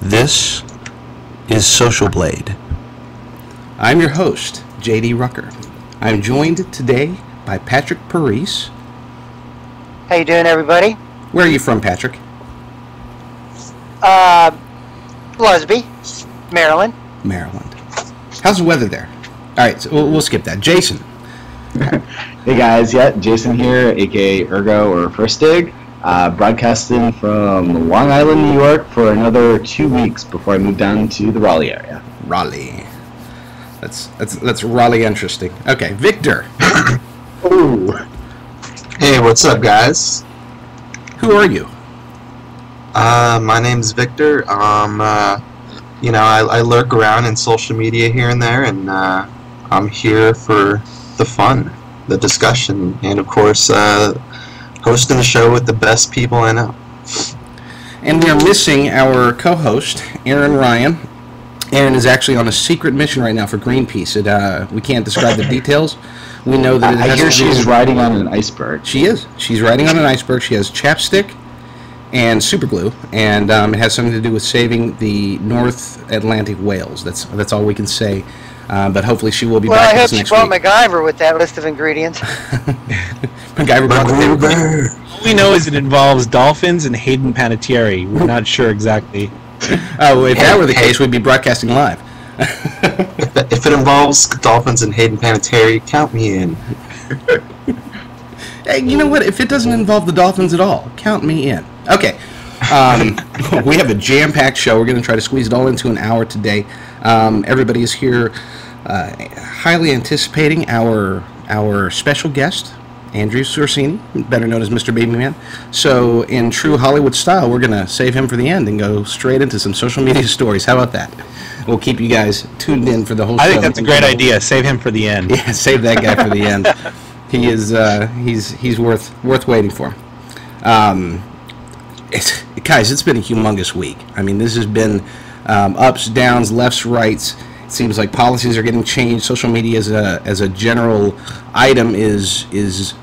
This is Social Blade. I'm your host, JD Rucker. I'm joined today by Patrick Parise. How you doing, everybody? Where are you from, Patrick? Lusby, Maryland. Maryland. How's the weather there? All right, so we'll skip that. Jason. Hey guys, yeah, Jason here, aka Urgo or First Digg, broadcasting from Long Island, New York for another 2 weeks before I move down to the Raleigh area. Raleigh. That's Raleigh interesting. Okay, Victor. Ooh. Hey, what's up, guys? Who are you? My name's Victor. I lurk around in social media here and there, and I'm here for the fun, the discussion, and of course, hosting the show with the best people I know. And we are missing our co-host, Aaron Ryan. Aaron is actually on a secret mission right now for Greenpeace. We can't describe the details. We know that it has I hear she's riding on an iceberg. She is. She's riding on an iceberg. She has chapstick and super glue, and it has something to do with saving the North Atlantic whales. That's all we can say. But hopefully she will be back next week. Well, I hope she brought MacGyver with that list of ingredients. MacGyver brought the paper. All we know is it involves dolphins and Hayden Panettiere. We're not sure exactly. Oh, if that were the case, we'd be broadcasting live. If it involves dolphins and Hayden Panettiere, count me in. Hey, you know what? If it doesn't involve the dolphins at all, count me in. Okay. We have a jam-packed show. We're going to try to squeeze it all into an hour today. Everybody is here highly anticipating our special guest, Andrew Sorcini, better known as MrBabyMan. So, in true Hollywood style, we're going to save him for the end and go straight into some social media stories. How about that? We'll keep you guys tuned in for the whole show. I think that's a great idea. Save him for the end. Yeah, save that guy for the end. He is he's worth waiting for. Guys, it's been a humongous week. I mean, this has been ups, downs, lefts, rights. It seems like policies are getting changed. Social media as a general item is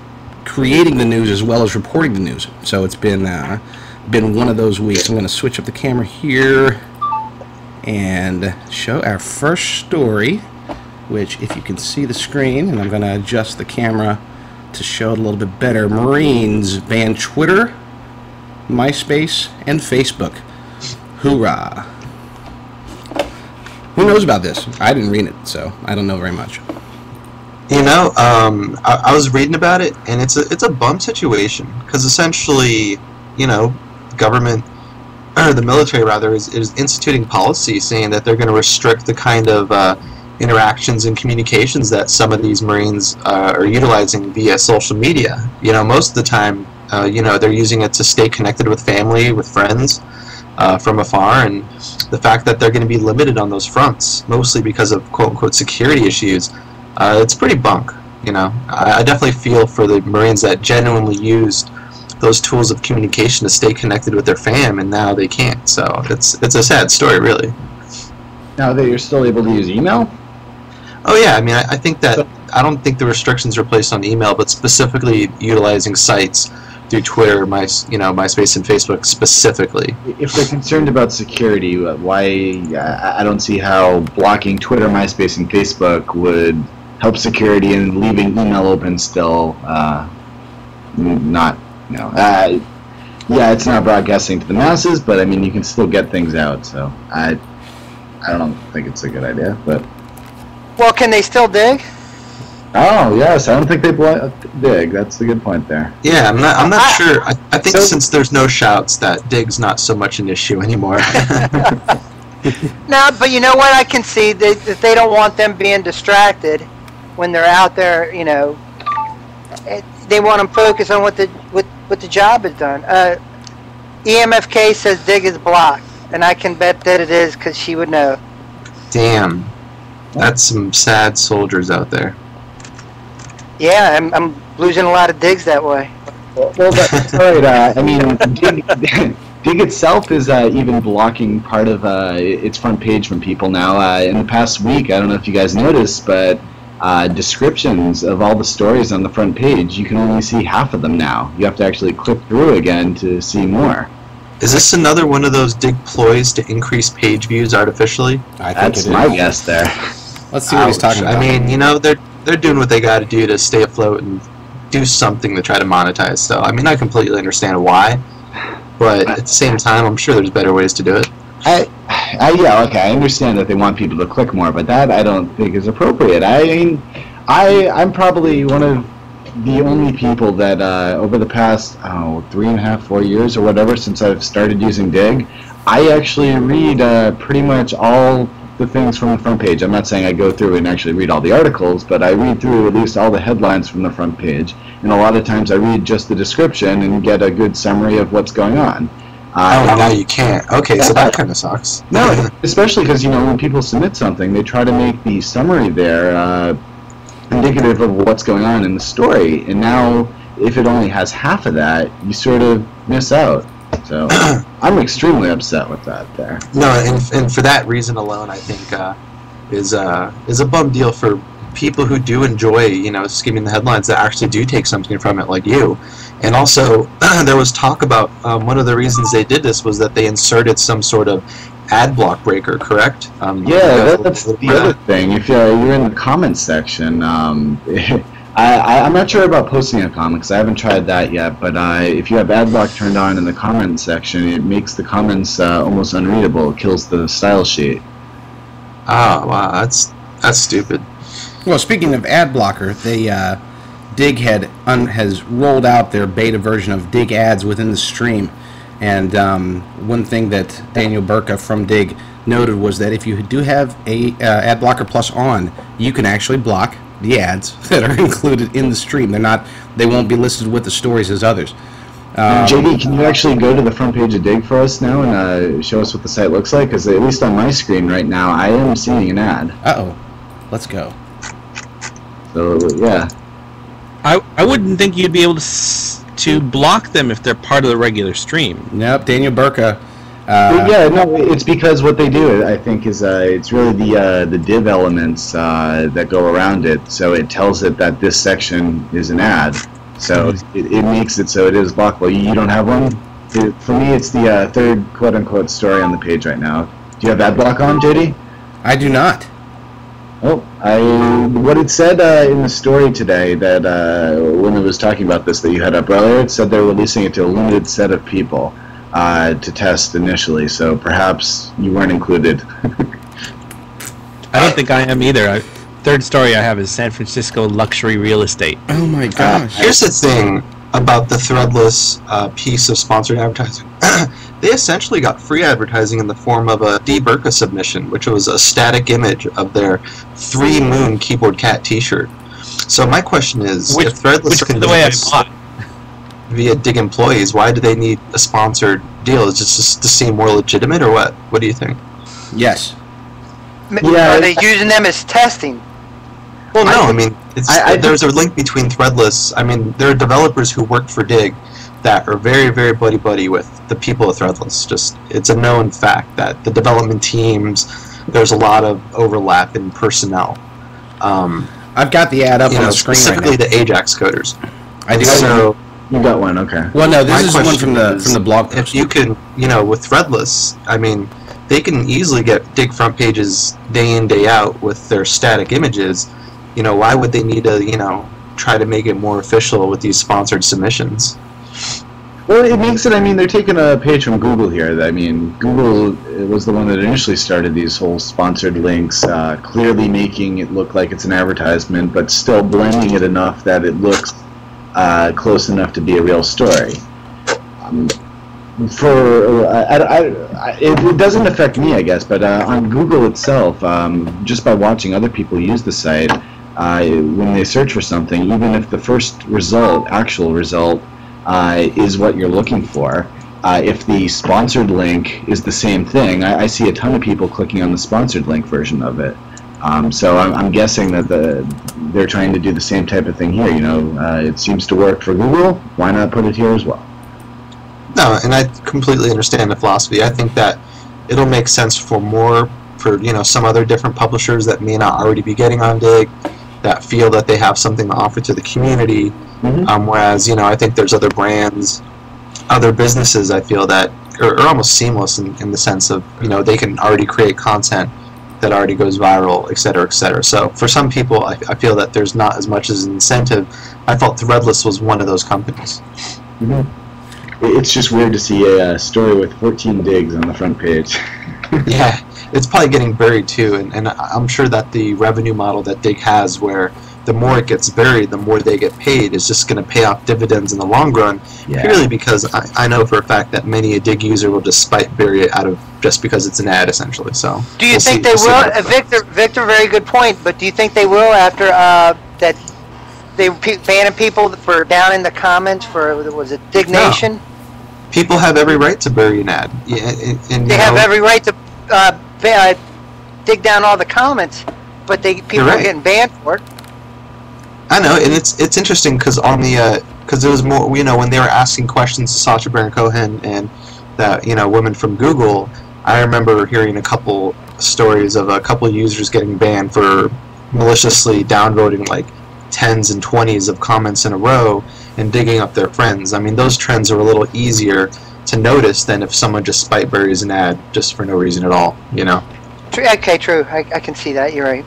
creating the news as well as reporting the news. So it's been one of those weeks. I'm going to switch up the camera here and show our first story, which, if you can see the screen, and I'm going to adjust the camera to show it a little bit better. Marines ban Twitter, MySpace, and Facebook. Hoorah. Who knows about this? I didn't read it, so I don't know very much. You know, I was reading about it, and it's a bum situation, because essentially, you know, government, or the military rather, is instituting policy saying that they're going to restrict the kind of interactions and communications that some of these Marines are utilizing via social media. You know, most of the time, they're using it to stay connected with family, with friends from afar, and the fact that they're going to be limited on those fronts, mostly because of quote-unquote security issues, it's pretty bunk. You know, I definitely feel for the Marines that genuinely used those tools of communication to stay connected with their fam, and now they can't. So it's a sad story, really. Now that you're still able to use email? Oh yeah, I mean, I think that, I don't think the restrictions are placed on email, but specifically utilizing sites through Twitter, MySpace, and Facebook specifically. If they're concerned about security, why? I don't see how blocking Twitter, MySpace, and Facebook would help security and leaving email open still not. Yeah, it's not broadcasting to the masses, but I mean, you can still get things out. So I don't think it's a good idea, but. Well, can they still dig? Oh yes, I don't think they dig. That's the good point there. Yeah, I'm not sure. I think since there's no shouts, that dig's not so much an issue anymore. No, but you know what? I can see that they don't want them being distracted when they're out there. You know, they want them focused on what the job is done. EMFK says dig is blocked, and I can bet that it is because she would know. Damn, that's some sad soldiers out there. Yeah, I'm losing a lot of digs that way. Well, that's right. I mean, Digg itself is even blocking part of its front page from people now. In the past week, I don't know if you guys noticed, but descriptions of all the stories on the front page, you can only see half of them now. You have to actually click through again to see more. Is this another one of those Digg ploys to increase page views artificially? I think That's it is. my guess there. Let's see what he's talking about. I mean, you know, they're doing what they got to do to stay afloat and do something to try to monetize. So, I mean, I completely understand why, but at the same time, I'm sure there's better ways to do it. Yeah, okay, I understand that they want people to click more, but that I don't think is appropriate. I mean, I'm probably one of the only people that over the past 3.5, 4 years or whatever since I've started using Digg, I actually read pretty much all the things from the front page. I'm not saying I go through and actually read all the articles, but I read through at least all the headlines from the front page, and a lot of times I read just the description and get a good summary of what's going on. Now you can't. Okay, so that kind of sucks. No, especially because, you know, when people submit something, they try to make the summary there indicative of what's going on in the story, and now if it only has half of that, you sort of miss out. So I'm extremely upset with that there. No, and for that reason alone, I think is a bum deal for people who do enjoy, you know, skimming the headlines, that actually do take something from it, like you. And also, there was talk about one of the reasons they did this was that they inserted some sort of ad block breaker, correct? Yeah, that's the other thing. If you're in the comments section, I'm not sure about posting a comment because I haven't tried that yet, but if you have ad block turned on in the comments section, it makes the comments almost unreadable. It kills the style sheet. Oh, wow, that's stupid. Well, speaking of ad blocker, they Digg has rolled out their beta version of Digg ads within the stream, and one thing that Daniel Burka from Digg noted was that if you do have a ad blocker plus on, you can actually block the ads that are included in the stream. They won't be listed with the stories as others. JD, can you actually go to the front page of Digg for us now and show us what the site looks like? Because at least on my screen right now, I am seeing an ad. Uh-oh. Let's go. So, yeah. I wouldn't think you'd be able to block them if they're part of the regular stream. Nope, Daniel Burka. Yeah, no, it's because what they do, I think, is it's really the div elements that go around it. So it tells it that this section is an ad. So it makes it so it is blockable. You don't have one? For me, it's the third quote-unquote story on the page right now. Do you have ad block on, JD? I do not. Oh, what it said in the story today, that when it was talking about this that you had up earlier, it said they're releasing it to a limited set of people to test initially, so perhaps you weren't included. I don't think I am either. Third story I have is San Francisco luxury real estate. Oh my gosh. Here's the thing about the threadless piece of sponsored advertising. They essentially got free advertising in the form of a D. Burka submission, which was a static image of their 3 Moon Keyboard Cat t-shirt. So my question is, if threadless can do this via Digg employees, why do they need a sponsored deal? Is it just to seem more legitimate, or what? What do you think? Yes. Yeah, Are they using them as testing? Well, no, I mean, there's a link between Threadless. I mean, there are developers who work for Digg that are very, very buddy-buddy with the people at Threadless. Just, it's a known fact that the development teams, there's a lot of overlap in personnel. I've got the ad up on the screen specifically right now. the Ajax coders. I do. So, you got one, okay. Well, no, my this is one question from the blog post. If you can, with Threadless, I mean, they can easily get Digg front pages day in, day out with their static images. Why would they need to, try to make it more official with these sponsored submissions? Well, it makes it, I mean, they're taking a page from Google here. I mean, Google was the one that initially started these whole sponsored links, clearly making it look like it's an advertisement, but still blending it enough that it looks close enough to be a real story. It doesn't affect me, I guess, but on Google itself, just by watching other people use the site, when they search for something, even if the first actual result, is what you're looking for, if the sponsored link is the same thing, I see a ton of people clicking on the sponsored link version of it. So I'm guessing that they're trying to do the same type of thing here. It seems to work for Google. Why not put it here as well? No, and I completely understand the philosophy. I think that it'll make sense for some other different publishers that may not already be getting on Digg, that feel that they have something to offer to the community. Mm-hmm. Whereas, I think there's other brands, other businesses, I feel, that or almost seamless in the sense of, you know, they can already create content that already goes viral, et cetera, et cetera. So for some people, I feel that there's not as much as an incentive. I felt Threadless was one of those companies. Mm-hmm. It's just weird to see a story with 14 digs on the front page. Yeah, it's probably getting buried too, and I'm sure that the revenue model that Digg has, where the more it gets buried, the more they get paid, is just going to pay off dividends in the long run, purely because I know for a fact that many a Digg user will just spite bury it out of just because it's an ad, essentially. So do you think they will? Victor, very good point, but do you think they will after that they banning people for down in the comments for, was it Digg Nation? No. People have every right to bury an ad. Yeah, and they have every right to dig down all the comments, but people are getting banned for it. I know, and it's interesting because on the because there was more, you know, when they were asking questions to Sacha Baron Cohen and that, you know, women from Google. I remember hearing a couple stories of a couple users getting banned for maliciously downvoting like 10s and 20s of comments in a row and digging up their friends. I mean, those trends are a little easier to notice than if someone just spite buries an ad just for no reason at all, you know? Okay, true. I can see that. You're right.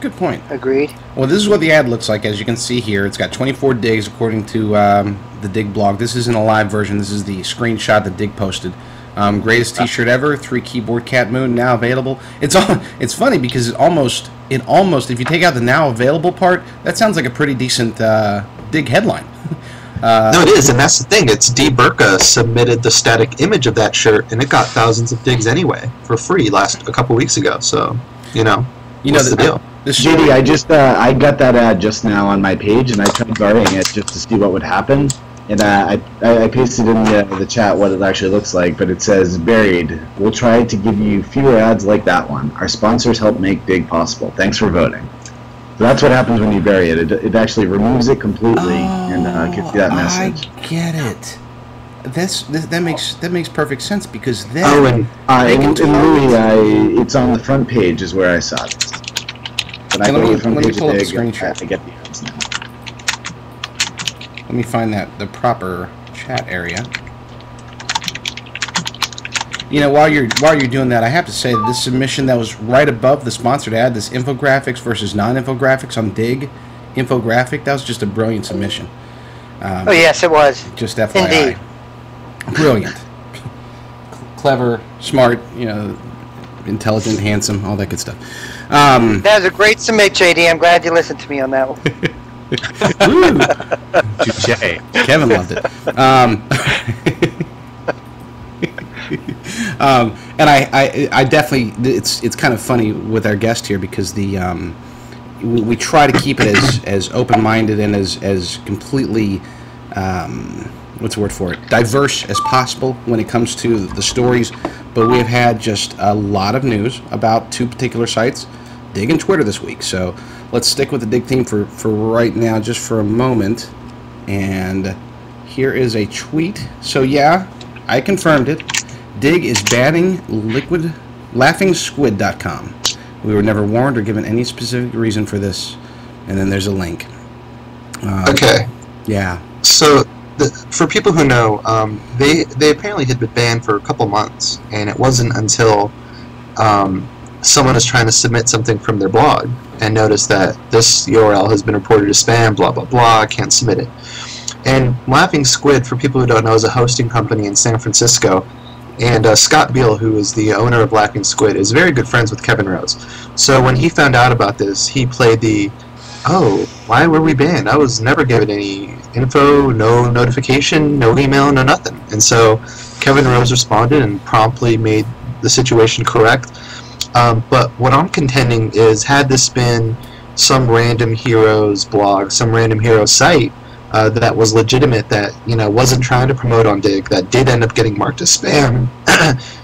Good point. Agreed. Well, this is what the ad looks like. As you can see here, it's got 24 digs according to the Digg blog. This isn't a live version. This is the screenshot that Digg posted. Greatest T-shirt ever. 3 keyboard cat moon now available. It's funny because it almost if you take out the now available part, that sounds like a pretty decent Digg headline. No, it is, and that's the thing. It's D. Burka submitted the static image of that shirt, and it got thousands of digs anyway for free a couple weeks ago. So, what's the deal? JD, I got that ad just now on my page, and I tried burying it just to see what would happen. And I pasted in the chat what it actually looks like, but it says, buried. We'll try to give you fewer ads like that one. Our sponsors help make Digg possible. Thanks for voting. So that's what happens when you bury it. It actually removes it completely and gives you that message. I get it. That makes perfect sense because then in Louis, it's on the front page is where I saw it. But I go to the front page of Digg, I get the ads now. Let me find the proper chat area. While you're doing that, I have to say that this submission that was right above the sponsored ad, this infographics versus non-infographics on Digg infographic, that was just a brilliant submission. Oh yes, it was. Just FYI. Indeed. Brilliant. Clever, smart, intelligent, handsome, all that good stuff. That was a great submit, JD. I'm glad you listened to me on that one. Touché. Kevin loved it. And I definitely, it's kind of funny with our guest here because we try to keep it as open-minded and as completely what's the word for it, diverse as possible when it comes to the stories. But we have had just a lot of news about 2 particular sites, Digg and Twitter, this week. So let's stick with the Digg theme for right now, just for a moment. And here is a tweet. So yeah, I confirmed it. Digg is banning LaughingsSquid.com. We were never warned or given any specific reason for this. And then there's a link. Okay. Yeah. So for people who know, they apparently had been banned for a couple months, and it wasn't until someone is trying to submit something from their blog and noticed that this URL has been reported as spam, blah, blah, blah, can't submit it. And Laughing Squid, for people who don't know, is a hosting company in San Francisco. And Scott Beal, who is the owner of Laughing Squid, is very good friends with Kevin Rose. So when he found out about this, he played why were we banned? I was never given any info, no notification, no email, no nothing. And so Kevin Rose responded and promptly made the situation correct. But what I'm contending is, had this been some random hero's blog, some random hero site that was legitimate, that wasn't trying to promote on Digg, that did end up getting marked as spam,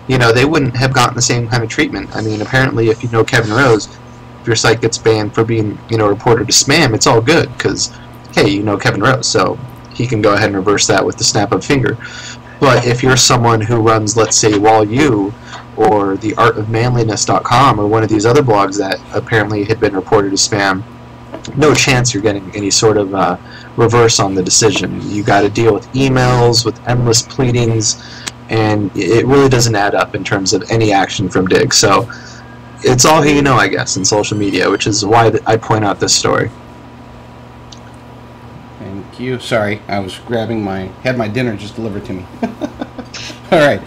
they wouldn't have gotten the same kind of treatment. I mean, apparently, if you know Kevin Rose, if your site gets banned for being reported as spam, it's all good because hey, Kevin Rose, so he can go ahead and reverse that with the snap of a finger. But if you're someone who runs, let's say, Wall U or the artofmanliness.com or one of these other blogs that apparently had been reported as spam, no chance you're getting any sort of reverse on the decision. You got to deal with emails, with endless pleadings, and it really doesn't add up in terms of any action from Digg. So it's all who you know, I guess, in social media, which is why I point out this story. Thank you. Sorry, I was had my dinner just delivered to me. All right.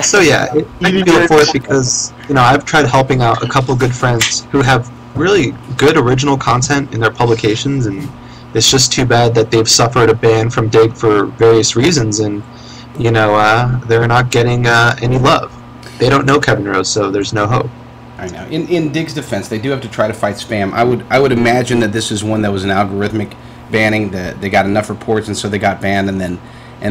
So yeah, I feel for it because, you know, I've tried helping out a couple good friends who have really good original content in their publications, and it's just too bad that they've suffered a ban from Digg for various reasons, and, you know, they're not getting any love. They don't know Kevin Rose, so there's no hope. I know. In Digg's defense, they do have to try to fight spam. I would imagine that this is one that was an algorithmic banning, that they got enough reports and so they got banned, and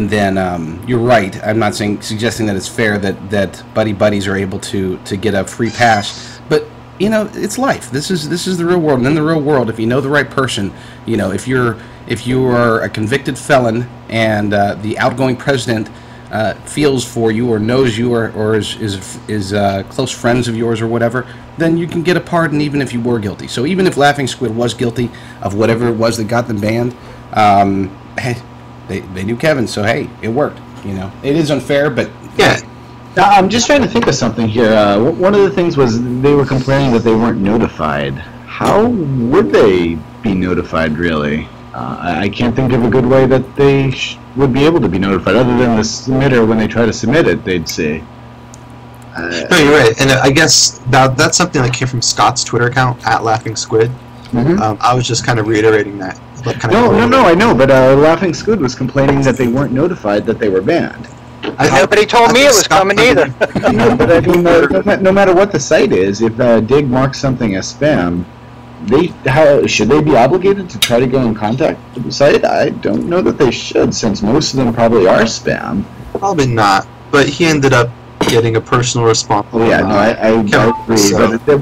then you're right. I'm not suggesting that it's fair that buddies are able to get a free pass, but you know, it's life. This is the real world, and in the real world, if you know the right person, you know, if you are a convicted felon and the outgoing president feels for you or knows you or is close friends of yours or whatever, then you can get a pardon even if you were guilty. So even if Laughing Squid was guilty of whatever it was that got them banned, hey, they knew Kevin, so hey, it worked. You know, it is unfair, but yeah. Now, I'm just trying to think of something here. One of the things was they were complaining that they weren't notified. How would they be notified, really? I can't think of a good way that they would be able to be notified, other than the submitter, when they try to submit it, they'd say. No, you're right, and I guess that's something that came from Scott's Twitter account, @LaughingSquid. Mm-hmm. I was just kind of reiterating that. No, I know, but Laughing Squid was complaining that they weren't notified that they were banned. Nobody told me it was coming either. No, but I mean, no matter what the site is, if Digg marks something as spam, should they be obligated to try to go and contact the site? I don't know that they should, since most of them probably are spam. Probably not, but he ended up getting a personal response. Oh, yeah, no, I agree. So. But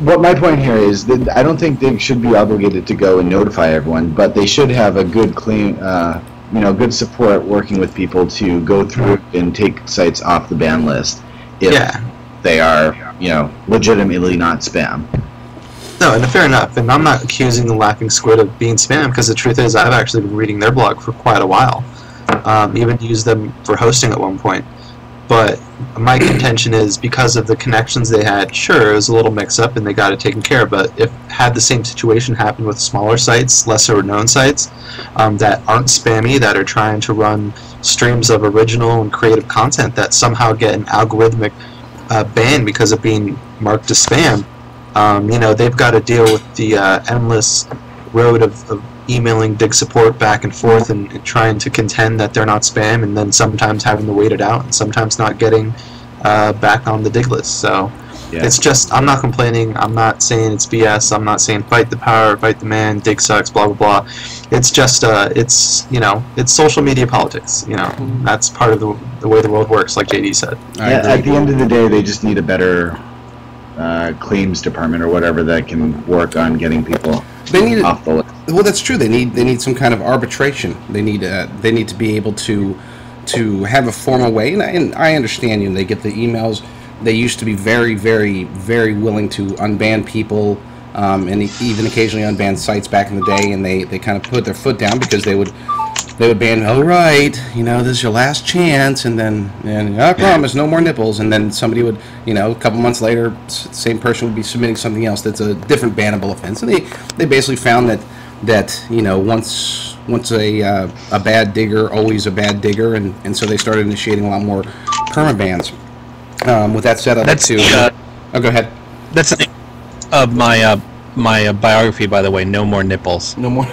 what my point here is that I don't think Digg should be obligated to go and notify everyone, but they should have a good, clean, good support working with people to go through and take sites off the ban list if they are, legitimately not spam. No, and fair enough. And I'm not accusing the Laughing Squid of being spam, because the truth is I've actually been reading their blog for quite a while. Even used them for hosting at one point. But my contention is, because of the connections they had, sure, it was a little mix-up and they got it taken care of, but if had the same situation happen with smaller sites, lesser-known sites, that aren't spammy, that are trying to run streams of original and creative content that somehow get an algorithmic ban because of being marked as spam, they've got to deal with the endless road of emailing Digg support back and forth and trying to contend that they're not spam, and then sometimes having to wait it out, and sometimes not getting back on the Digg list. So it's just, I'm not complaining, I'm not saying it's BS, I'm not saying fight the power, fight the man, Digg sucks, blah blah blah. It's just it's social media politics. That's part of the way the world works, like JD said. At the end of the day, they just need a better claims department or whatever that can work on getting people off the list. Well, that's true. They need some kind of arbitration. They need to be able to have a formal way. And I understand, they get the emails. They used to be very, very, very willing to unban people, and even occasionally unban sites back in the day. And they kind of put their foot down because they would ban. All right, this is your last chance, and I promise no more nipples. And then somebody would, a couple months later, same person would be submitting something else that's a different bannable offense. And they basically found that once a bad digger, always a bad digger, and so they started initiating a lot more permabans. With that said, I'd like to. Go ahead. That's the name of my biography, by the way. No more nipples. No more.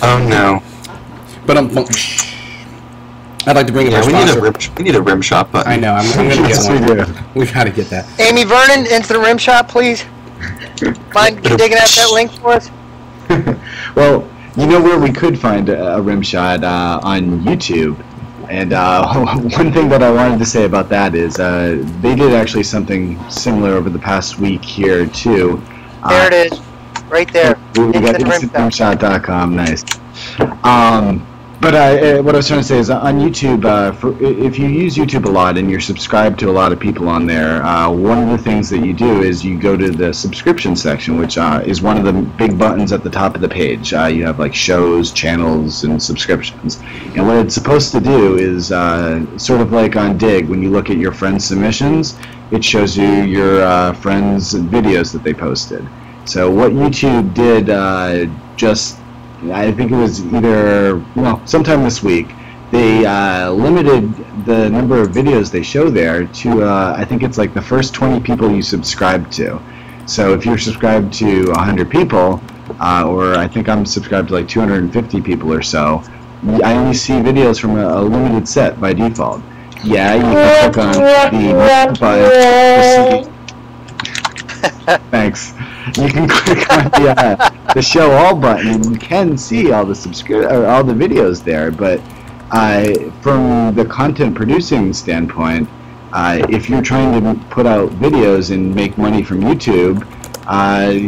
Oh no. But I'd like to bring in our sponsor. We need a rim shot button. I know. I'm going to get one. We got to get that. Amy Vernon, into the rim shot, please. Mind digging out that link for us? Well, where we could find a rim shot on YouTube. And one thing that I wanted to say about that is they did actually something similar over the past week here, too. There it is. Right there. We got InstantRimShot.com. Nice. But what I was trying to say is on YouTube, if you use YouTube a lot and you're subscribed to a lot of people on there, one of the things that you do is you go to the subscription section, which is one of the big buttons at the top of the page. You have like shows, channels, and subscriptions. And what it's supposed to do is sort of like on Digg, when you look at your friends' submissions, it shows you your friends' videos that they posted. So what YouTube did I think it was sometime this week, they limited the number of videos they show there to, I think it's like the first 20 people you subscribe to. So if you're subscribed to 100 people, or I think I'm subscribed to like 250 people or so, I only see videos from a limited set by default. Yeah, you can click on the button. Thanks. You can click on the show all button, and you can see all the all the videos there. But from the content producing standpoint, if you're trying to put out videos and make money from YouTube,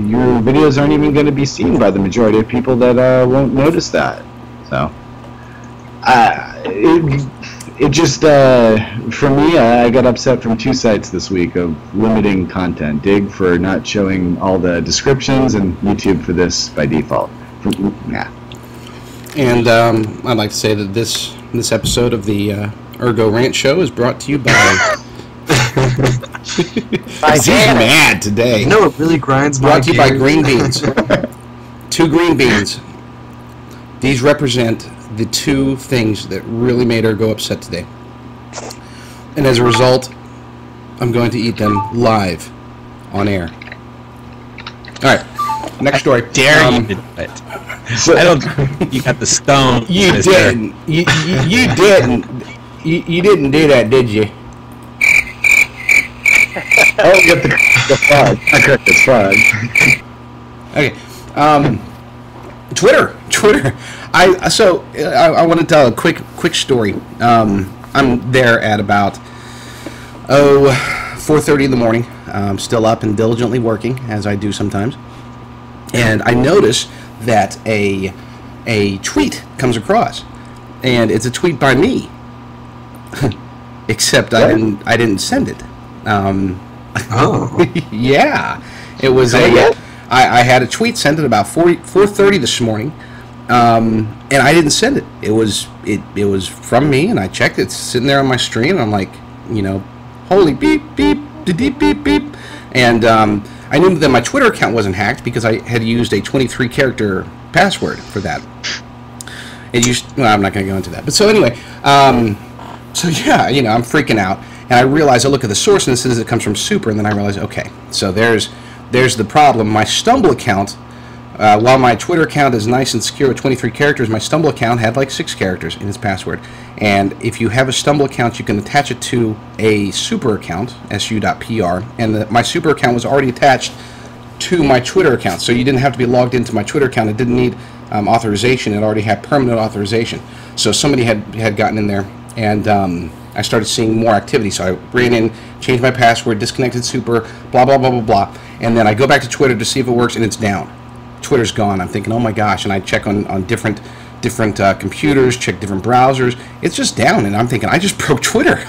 your videos aren't even going to be seen by the majority of people that won't notice that. So it just, for me, I got upset from two sites this week of limiting content. Digg for not showing all the descriptions, and YouTube for this by default. And I'd like to say that this episode of the Urgo Rant Show is brought to you by... He's mad today. No, it really grinds my gears. Brought to you by green beans. 2 green beans. These represent the 2 things that really made Urgo upset today. And as a result, I'm going to eat them live on air. Alright, next story. Dare you to do it. I don't think you got the stone. You didn't. You didn't. You didn't do that, did you? Oh, you got the frog. I got the frog. Okay. Twitter. I want to tell a quick story. I'm there at about 4:30 in the morning. I'm still up and diligently working, as I do sometimes. And I notice that a tweet comes across, and it's a tweet by me. Except I didn't send it. Yeah, it was I had a tweet sent at about 4:30 this morning, and I didn't send it. It was from me, and I checked it. It's sitting there on my screen, and I'm like, holy beep beep beep beep beep, and I knew that my Twitter account wasn't hacked because I had used a 23-character password for that. I'm not going to go into that, but so anyway, so yeah, I'm freaking out, and I realize I look at the source and it says it comes from Super, and then I realize, okay, so there's the problem. My Stumble account, while my Twitter account is nice and secure with 23 characters, my Stumble account had like 6 characters in its password. And if you have a Stumble account, you can attach it to a Super account, su.pr, and my Super account was already attached to my Twitter account, so you didn't have to be logged into my Twitter account. It didn't need authorization. It already had permanent authorization. So somebody had gotten in there, and I started seeing more activity. So I ran in, changed my password, disconnected Super, blah, blah, blah, blah, blah. And then I go back to Twitter to see if it works, and it's down. Twitter's gone. I'm thinking, oh my gosh. And I check on different computers, check different browsers. It's just down, and I'm thinking, I just broke Twitter.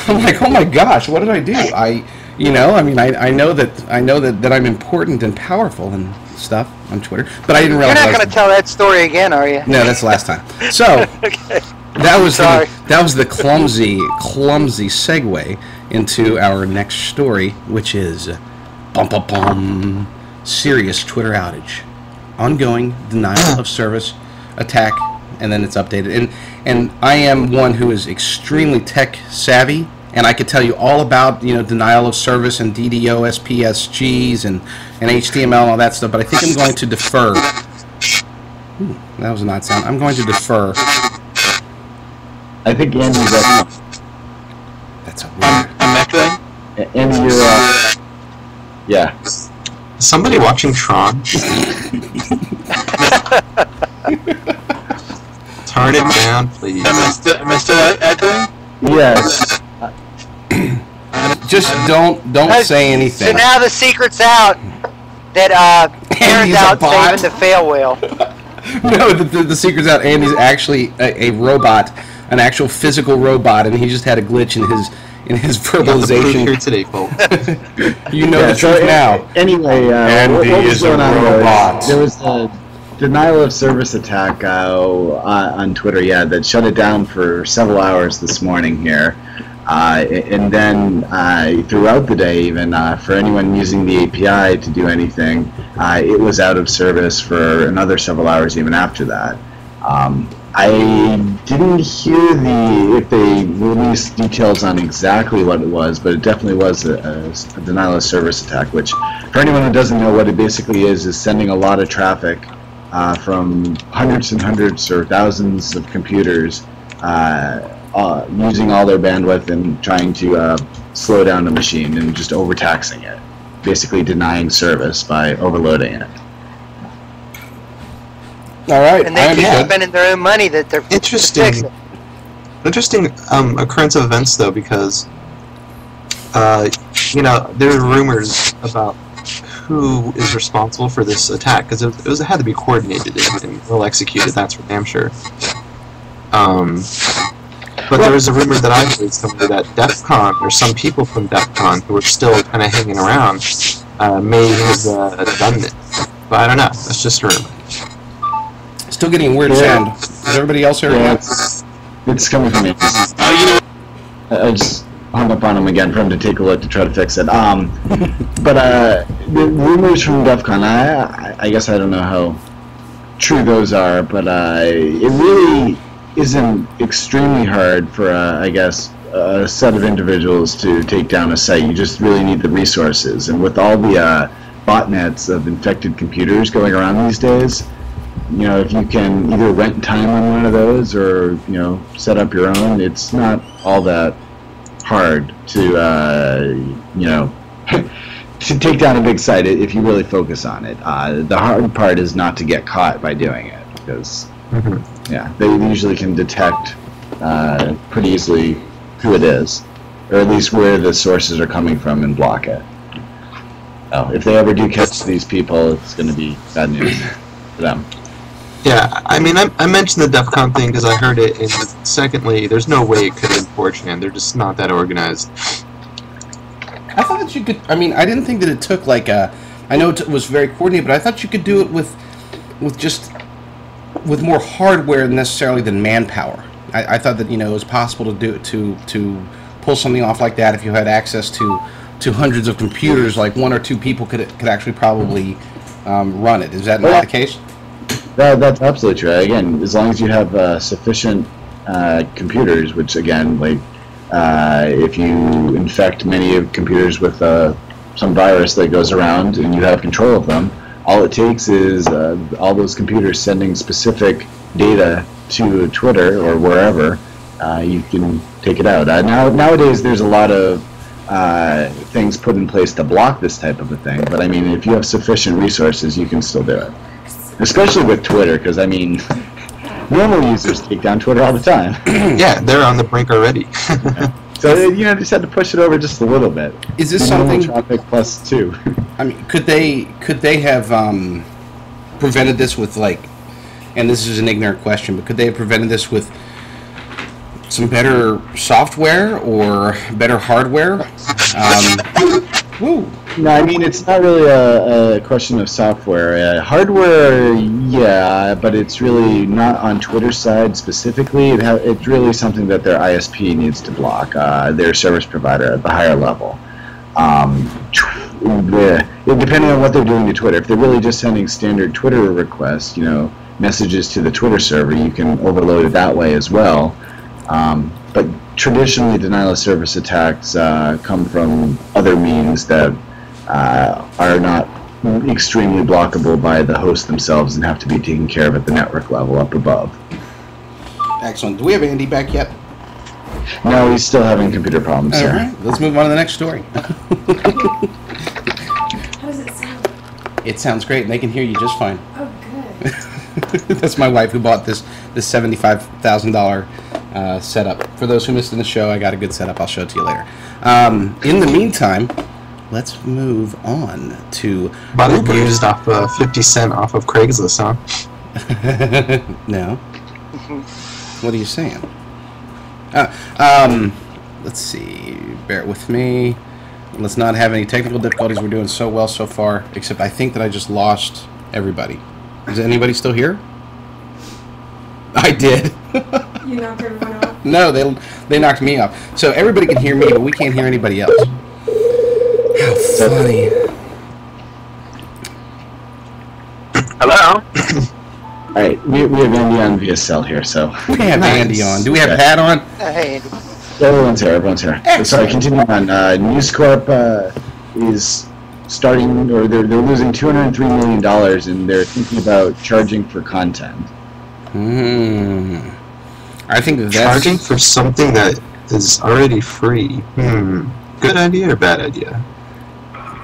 I'm like, oh my gosh, what did I do? I know that I'm important and powerful and stuff on Twitter, but I didn't realize. You're not going to tell that story again, are you? No, that's the last time. So okay. that was the clumsy segue into our next story, which is serious Twitter outage, ongoing denial of service attack, and then it's updated. And I am one who is extremely tech savvy, and I could tell you all about denial of service and DDoS, PSGs, and HTML and all that stuff. But I think I'm going to defer. Ooh, that was an odd sound. I'm going to defer. I think Andy's up. That's a weird. I'm echoing. Andy, you're yeah. Somebody watching Tron? Turn it down, please. Am I still echoing? Yes. Just don't say anything. So now the secret's out that Aaron's out saving the fail whale. No, the secret's out. Andy's actually a robot, an actual physical robot, and he just had a glitch in his verbalization. Here today, folks. You know the truth now. Anyway, Andy what was is a going on robot. there was a denial of service attack on Twitter, that shut it down for several hours this morning here. And then throughout the day, even for anyone using the API to do anything, it was out of service for another several hours even after that. I didn't hear if they released details on exactly what it was, but it definitely was a denial of service attack, which, for anyone who doesn't know what it basically is sending a lot of traffic from hundreds and hundreds or thousands of computers using all their bandwidth and trying to slow down the machine and just overtaxing it, basically denying service by overloading it. All right, And they keep spending their own money that they're Interesting. fixing. Interesting occurrence of events, though, because there are rumors about who is responsible for this attack, because it had to be coordinated and well executed. That's for damn sure. But there was a rumor that I heard somewhere that DEF CON, or some people from DEF CON who were still kind of hanging around, may have done it. But I don't know. That's just a rumor. Still getting a weird sound. Is everybody else hearing that? It's coming from me. I just hung up on him again for him to take a look to try to fix it. But the rumors from DEF CON, I guess I don't know how true those are, but it really isn't extremely hard for, I guess, a set of individuals to take down a site. You just really need the resources. And with all the botnets of infected computers going around these days, if you can either rent time on one of those or, set up your own, it's not all that hard to, to take down a big site if you really focus on it. The hard part is not to get caught by doing it, because, they usually can detect pretty easily who it is, or at least where the sources are coming from, and block it. If they ever do catch these people, it's going to be bad news for them. Yeah, I mean, I mentioned the DEF CON thing because I heard it, and secondly, there's no way it could have been Fortran. They're just not that organized. I thought that you could. I mean, I didn't think that it took like a. I know it was very coordinated, but I thought you could do it with more hardware necessarily than manpower. I thought that it was possible to do it to pull something off like that if you had access to hundreds of computers. Like one or two people could actually probably run it. Is that not the case? That's absolutely true. Again, as long as you have sufficient computers, which again, if you infect many of computers with some virus that goes around and you have control of them, all it takes is all those computers sending specific data to Twitter or wherever, you can take it out. Nowadays, there's a lot of things put in place to block this type of a thing, but I mean, if you have sufficient resources, you can still do it. Especially with Twitter, because I mean, normal users take down Twitter all the time. Yeah, they're on the brink already. So just had to push it over just a little bit. Is this something? Traffic plus 2. I mean, could they have prevented this with and this is an ignorant question, but could they have prevented this with some better software or better hardware? Woo. No, I mean, it's not really a question of software. Hardware, yeah, but it's really not on Twitter's side specifically. It's really something that their ISP needs to block, their service provider at the higher level. Depending on what they're doing to Twitter, if they're really just sending standard Twitter requests, messages to the Twitter server, you can overload it that way as well. But traditionally, denial of service attacks come from other means that are not extremely blockable by the host themselves and have to be taken care of at the network level up above. Excellent. Do we have Andy back yet? No, he's still having computer problems. All right, let's move on to the next story. How does it sound? It sounds great, and they can hear you just fine. Oh, good. That's my wife who bought this $75,000 setup. For those who missed in the show, I got a good setup. I'll show it to you later. In the meantime, let's move on to Bought it used off 50 cent off of Craigslist, huh? No. What are you saying? Let's see. Bear with me. Let's not have any technical difficulties. We're doing so well so far, except I think that I just lost everybody. Is anybody still here? I did. You knocked everyone off? No, they knocked me off. So everybody can hear me, but we can't hear anybody else. How funny. Hello? Alright, we have Andy on via cell here, so... We have Andy on. Do we have Pat on? Hey, Andy. Everyone's here. Sorry, continuing on. News Corp is starting, or they're losing $203 million, and they're thinking about charging for content. I think that's... Charging for something that is already free. Good idea or bad idea?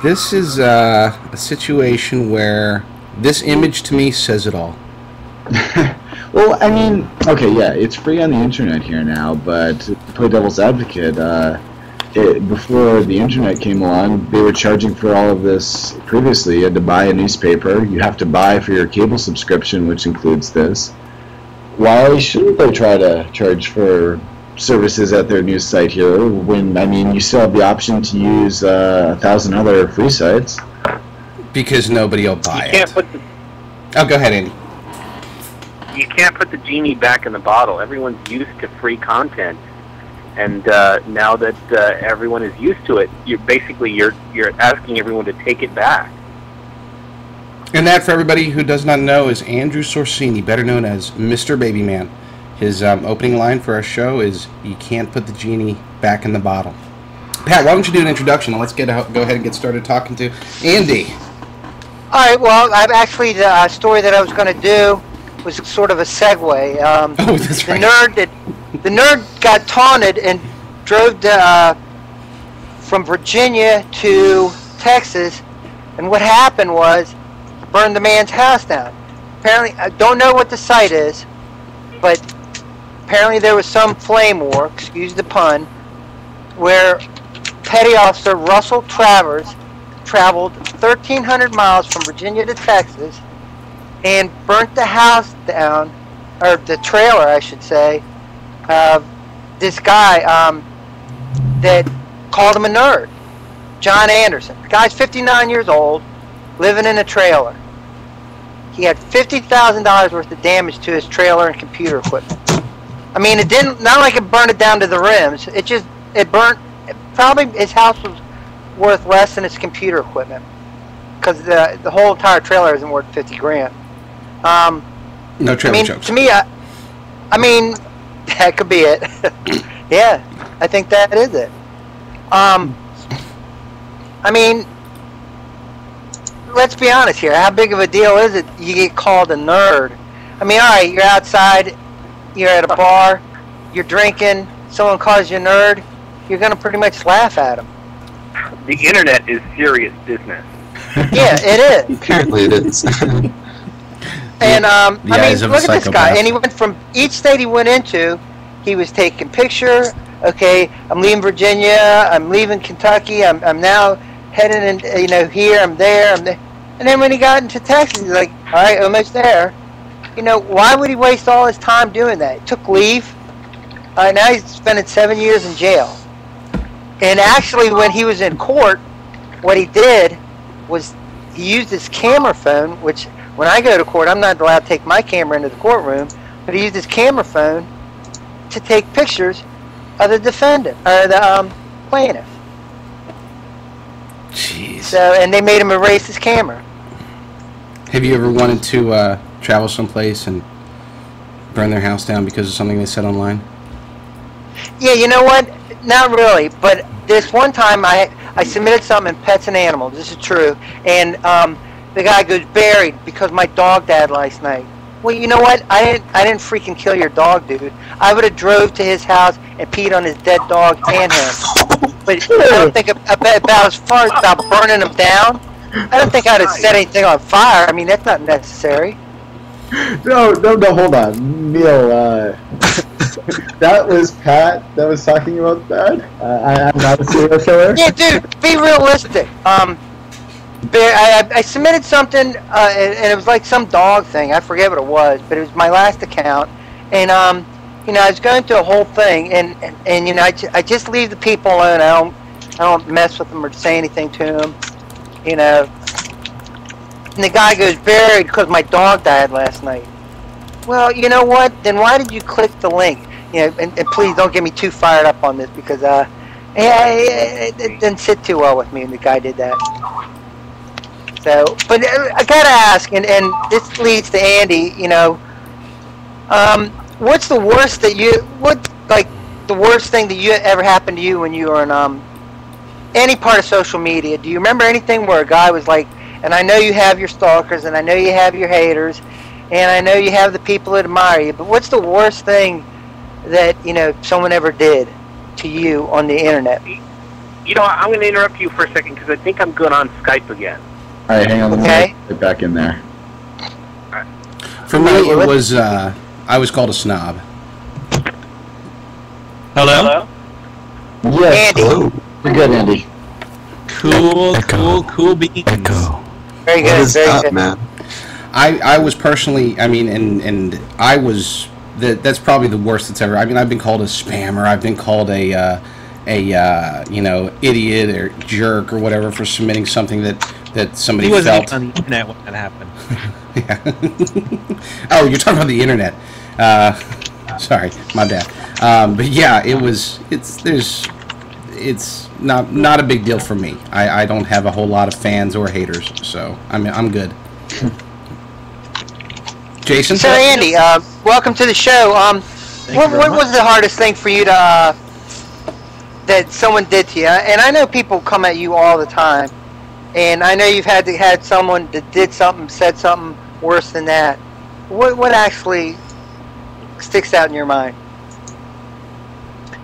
This is a situation where this image to me says it all. Well, I mean, okay, yeah, it's free on the internet here now, but to play devil's advocate, before the internet came along, they were charging for all of this previously. You had to buy a newspaper. You have to buy for your cable subscription, which includes this. Why shouldn't they try to charge for services at their news site here when, I mean, you still have the option to use 1,000 other free sites? Because nobody will buy You can't it. put the Oh, go ahead, Andy. you can't put the genie back in the bottle. Everyone's used to free content, and now that everyone is used to it, you're asking everyone to take it back. And that, for everybody who does not know, is Andrew Sorcini, better known as MrBabyMan. His opening line for our show is, "You can't put the genie back in the bottle." Pat, why don't you do an introduction, and let's go ahead and get started talking to Andy. All right. Well, I've actually the story that I was going to do was sort of a segue. Oh, that's right. The nerd got taunted and drove from Virginia to Texas, and what happened was burned the man's house down. Apparently, I don't know what the site is, but apparently there was some flame war, excuse the pun, where Petty Officer Russell Travers traveled 1,300 miles from Virginia to Texas and burnt the house down, or the trailer, I should say, of this guy that called him a nerd, John Anderson. The guy's 59 years old, living in a trailer. He had $50,000 worth of damage to his trailer and computer equipment. I mean, not like it burned it down to the rims. It burnt. Probably his house was worth less than his computer equipment, because the whole entire trailer isn't worth $50,000. No trailer jokes. To me, I mean, that could be it. Yeah, I think that is it. I mean, let's be honest here. How big of a deal is it you get called a nerd? I mean, all right, you're outside, you're at a bar, you're drinking, someone calls you a nerd, you're going to pretty much laugh at them. The internet is serious business. Yeah, it is. Apparently it is. And, I mean, eyes of a look at this guy. psychopath. And he went from each state he went into, he was taking picture. Okay, I'm leaving Virginia, I'm leaving Kentucky, I'm now heading in, here, I'm there. And then when he got into Texas, he's like, all right, almost there. Why would he waste all his time doing that? He took leave. Now he's spending 7 years in jail. And actually, when he was in court, what he did was he used his camera phone, which when I go to court, I'm not allowed to take my camera into the courtroom, but he used his camera phone to take pictures of the defendant, or the plaintiff. Jeez. So, and they made him erase his camera. Have you ever wanted to travel someplace and burn their house down because of something they said online? Yeah, you know what? Not really, but this one time I submitted something in Pets and Animals. This is true, and the guy goes, buried because my dog died last night. Well, you know what? I didn't freaking kill your dog, dude. I would have drove to his house and peed on his dead dog and him. But I don't think about as far as about burning him down. I don't think I'd have set anything on fire. I mean, that's not necessary. No, hold on. Neil, that was Pat that was talking about that? I'm not a serial killer? Yeah, dude, be realistic. I submitted something, and it was like some dog thing. I forget what it was, but it was my last account. And, you know, I was going through a whole thing, and you know, I just leave the people alone. I don't mess with them or say anything to them, you know. And the guy goes, buried because my dog died last night. Well, you know what? Then why did you click the link? You know, and please don't get me too fired up on this, because it didn't sit too well with me when the guy did that. So, but I gotta ask, and this leads to Andy. You know, what's the worst that the worst thing that you ever happened to you when you were in any part of social media? Do you remember anything where a guy was like, and I know you have your stalkers, and I know you have your haters, and I know you have the people that admire you, but what's the worst thing that, you know, someone ever did to you on the internet? You know, I'm going to interrupt you for a second because I think I'm good on Skype again. All right, hang on. Okay. Get back in there. For me, it was I was called a snob. Hello? Yes. Andy. Hello. You're good, Andy. Cool beans. Very What good, is very up, good. man? I was personally, I mean, and I was, that's probably the worst that's ever, I mean, I've been called a spammer, I've been called a you know, idiot or jerk or whatever for submitting something that somebody He wasn't felt. on the internet when that happened. Yeah. Oh, you're talking about the internet. Sorry, my bad. But yeah, it's not a big deal for me. I don't have a whole lot of fans or haters, so I'm good. Jason? So Andy, welcome to the show. What was the hardest thing for you to that someone did to you? And I know people come at you all the time, and I know you've had someone that did something, said something worse than that. What actually sticks out in your mind?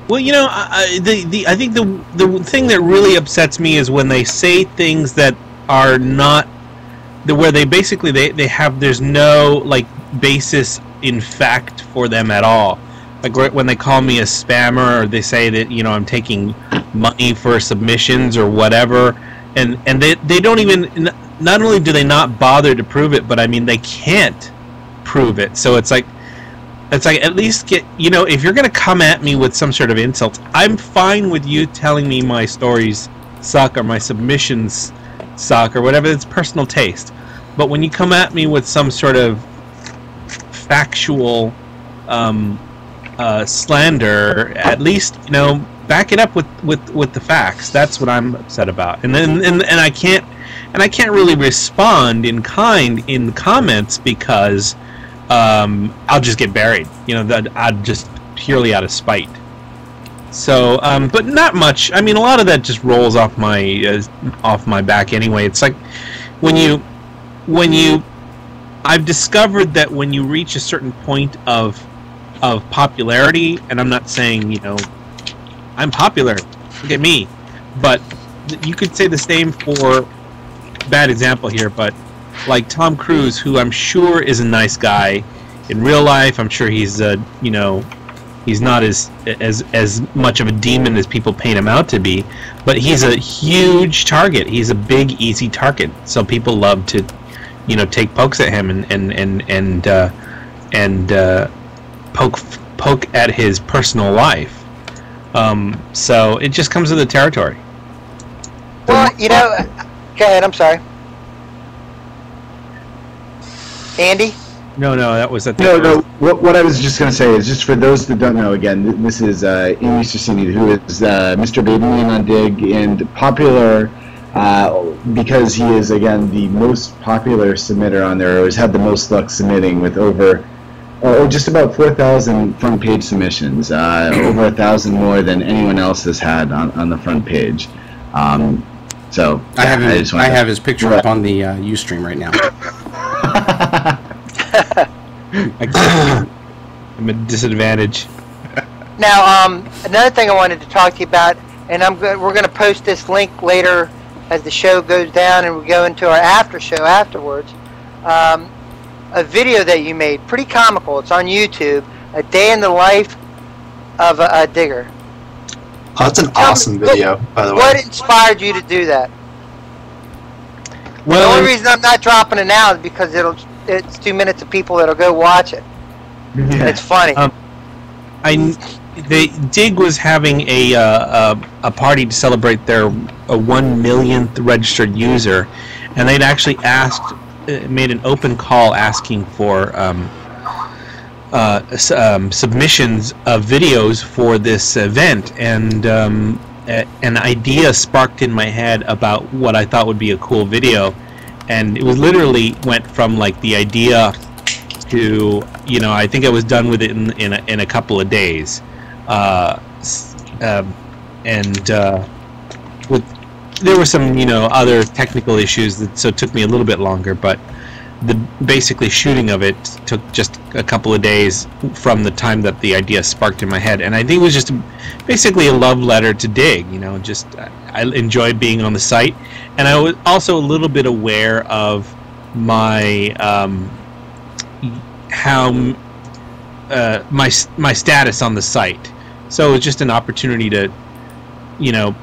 Well, you know, I think the thing that really upsets me is when they say things that are not, where they basically they have, there's no like basis in fact for them at all. Like when they call me a spammer, or they say that, you know, I'm taking money for submissions or whatever, and they don't even, not only do they not bother to prove it, but I mean they can't prove it. So it's like at least get, you know, if you're going to come at me with some sort of insult, I'm fine with you telling me my stories suck or my submissions suck or whatever. It's personal taste. But when you come at me with some sort of factual slander, at least, you know, back it up with the facts. That's what I'm upset about. And I can't really respond in kind in the comments because I'll just get buried. You know, that I'd just purely out of spite. So, but not much. I mean, a lot of that just rolls off my back anyway. It's like when you I've discovered that when you reach a certain point of popularity, and I'm not saying, you know, I'm popular, look at me, but you could say the same for, bad example here, but like Tom Cruise, who I'm sure is a nice guy in real life. I'm sure he's you know, he's not as much of a demon as people paint him out to be, but he's a huge target. He's a big, easy target. So people love to, you know, take pokes at him and poke at his personal life. So it just comes with the territory. Well, you know, go ahead. I'm sorry, Andy. No, that was at the No. What I was just going to say is, just for those that don't know, again, this is Amy Sorcini, who is MrBabyMan on Digg, and popular because he is, again, the most popular submitter on there, or has had the most luck submitting with over just about 4,000 front page submissions, over 1,000 more than anyone else has had on the front page. So I have his picture up on the Ustream right now. I'm at a disadvantage. Now, another thing I wanted to talk to you about, and we're going to post this link later as the show goes down and we go into our after show afterwards. A video that you made, pretty comical. It's on YouTube. A day in the life of a digger. Oh, that's an awesome video, by the way. What inspired you to do that? The only reason I'm not dropping it now is because it's 2 minutes of people that'll go watch it. And it's funny. Digg was having a party to celebrate their 1 millionth registered user, and they'd actually made an open call asking for submissions of videos for this event, and an idea sparked in my head about what I thought would be a cool video, and it was literally went from like the idea to, you know, I think I was done with it in a couple of days, there were some, you know, other technical issues so it took me a little bit longer, but basically shooting of it took just a couple of days from the time that the idea sparked in my head, and I think it was just basically a love letter to Digg. You know, just I enjoyed being on the site, and I was also a little bit aware of my my status on the site, so it was just an opportunity to, you know,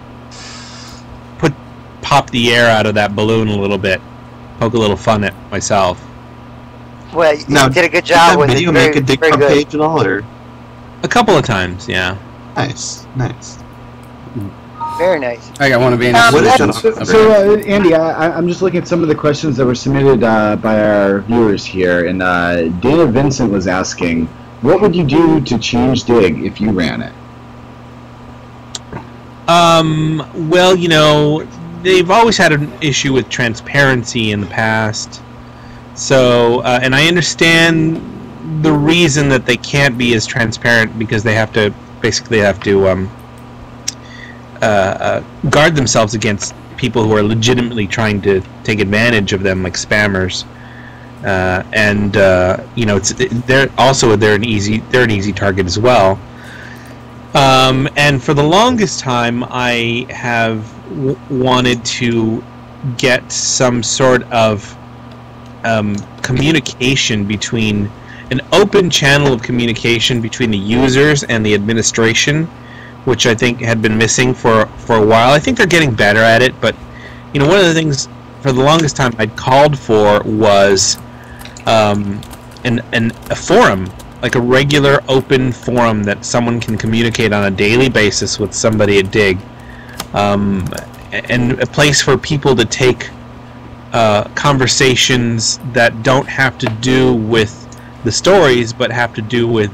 pop the air out of that balloon a little bit. Poke a little fun at myself. Well, you did a good job with it. Did you make a Digg page at all, or? A couple of times, yeah. Nice. Very nice. I got one of Andy's. So, Andy, I'm just looking at some of the questions that were submitted by our viewers here, and Dana Vincent was asking, what would you do to change Digg if you ran it? Well, you know, they've always had an issue with transparency in the past, so and I understand the reason that they can't be as transparent, because they have to guard themselves against people who are legitimately trying to take advantage of them, like spammers, and you know, they're an easy target as well. And for the longest time, I have wanted to get some sort of communication between an open channel of communication between the users and the administration, which I think had been missing for a while. I think they're getting better at it, but you know, one of the things for the longest time I'd called for was a forum, like a regular open forum that someone can communicate on a daily basis with somebody at Digg, and a place for people to take conversations that don't have to do with the stories, but have to do with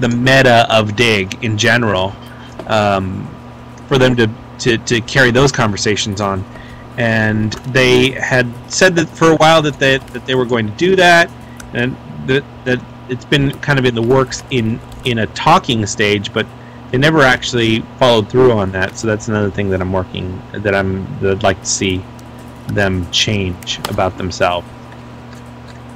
the meta of Digg in general, for them to carry those conversations on. And they had said that for a while that they were going to do that, and that it's been kind of in the works in a talking stage, but they never actually followed through on that. So that's another thing that I'd like to see them change about themselves.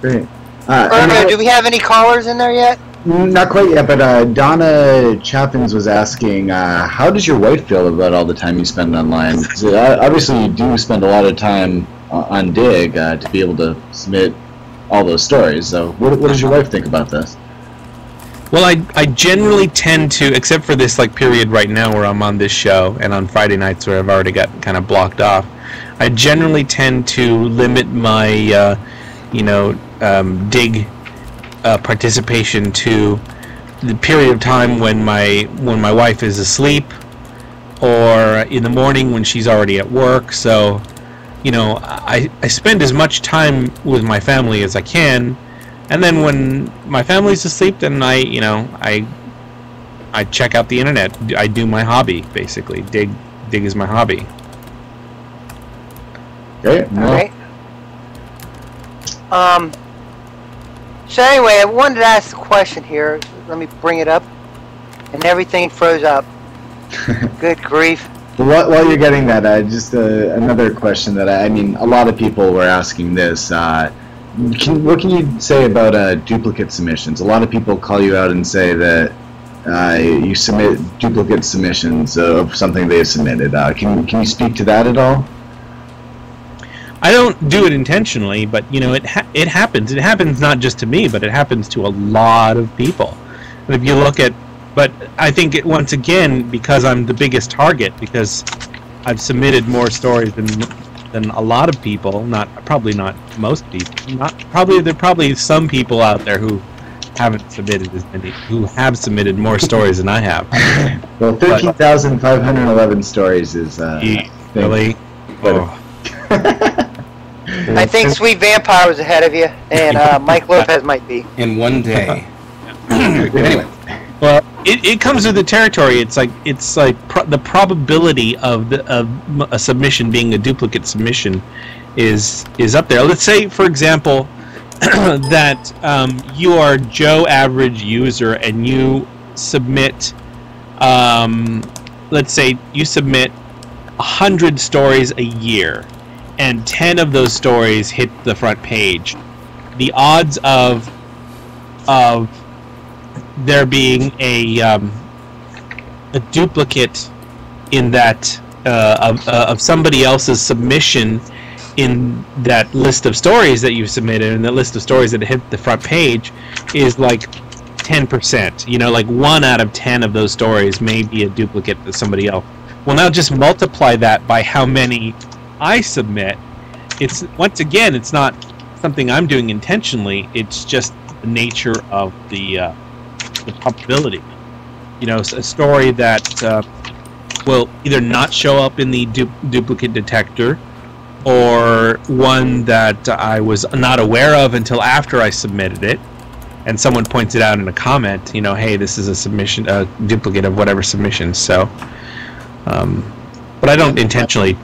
Great. Urgo, do we have any callers in there yet? Not quite yet, but Donna Chappins was asking, how does your wife feel about all the time you spend online? So, obviously, you do spend a lot of time on Digg to be able to submit all those stories. So what does your wife think about this? Well, I generally tend to, except for this like period right now where I'm on this show, and on Friday nights where I've already got kind of blocked off, I generally tend to limit my Digg participation to the period of time when my wife is asleep, or in the morning when she's already at work. So, you know, I spend as much time with my family as I can, and then when my family's asleep, then I check out the internet. I do my hobby, basically. Digg is my hobby. Great. All right. So anyway, I wanted to ask a question here. Let me bring it up, and everything froze up. Good grief. While you're getting that, just another question that I mean, a lot of people were asking this. What can you say about duplicate submissions? A lot of people call you out and say that you submit duplicate submissions of something they've submitted. Can you speak to that at all? I don't do it intentionally, but you know, it happens. It happens not just to me, but it happens to a lot of people. And if you look at, but I think once again, because I'm the biggest target, because I've submitted more stories than than a lot of people. Probably not most people. There are probably some people out there who haven't submitted as many, who have submitted more stories than I have. Well, 13,511 stories is really. Oh. I think Sweet Vampire was ahead of you, and Mike Lopez might be. In one day. Anyway. Well, it comes with the territory. It's like the probability of a submission being a duplicate submission is up there. Let's say, for example, that you are Joe Average User and you submit, let's say you submit 100 stories a year, and 10 of those stories hit the front page. The odds of there being a duplicate in that of somebody else's submission in that list of stories that you submitted and the list of stories that hit the front page is like 10%. You know, like 1 out of 10 of those stories may be a duplicate to somebody else. Well, now just multiply that by how many I submit. It's once again, it's not something I'm doing intentionally. It's just the nature of the probability. You know, a story that will either not show up in the duplicate detector, or one that I was not aware of until after I submitted it, and someone points it out in a comment. You know, hey, this is a submission, a duplicate of whatever submission. So, but I don't intentionally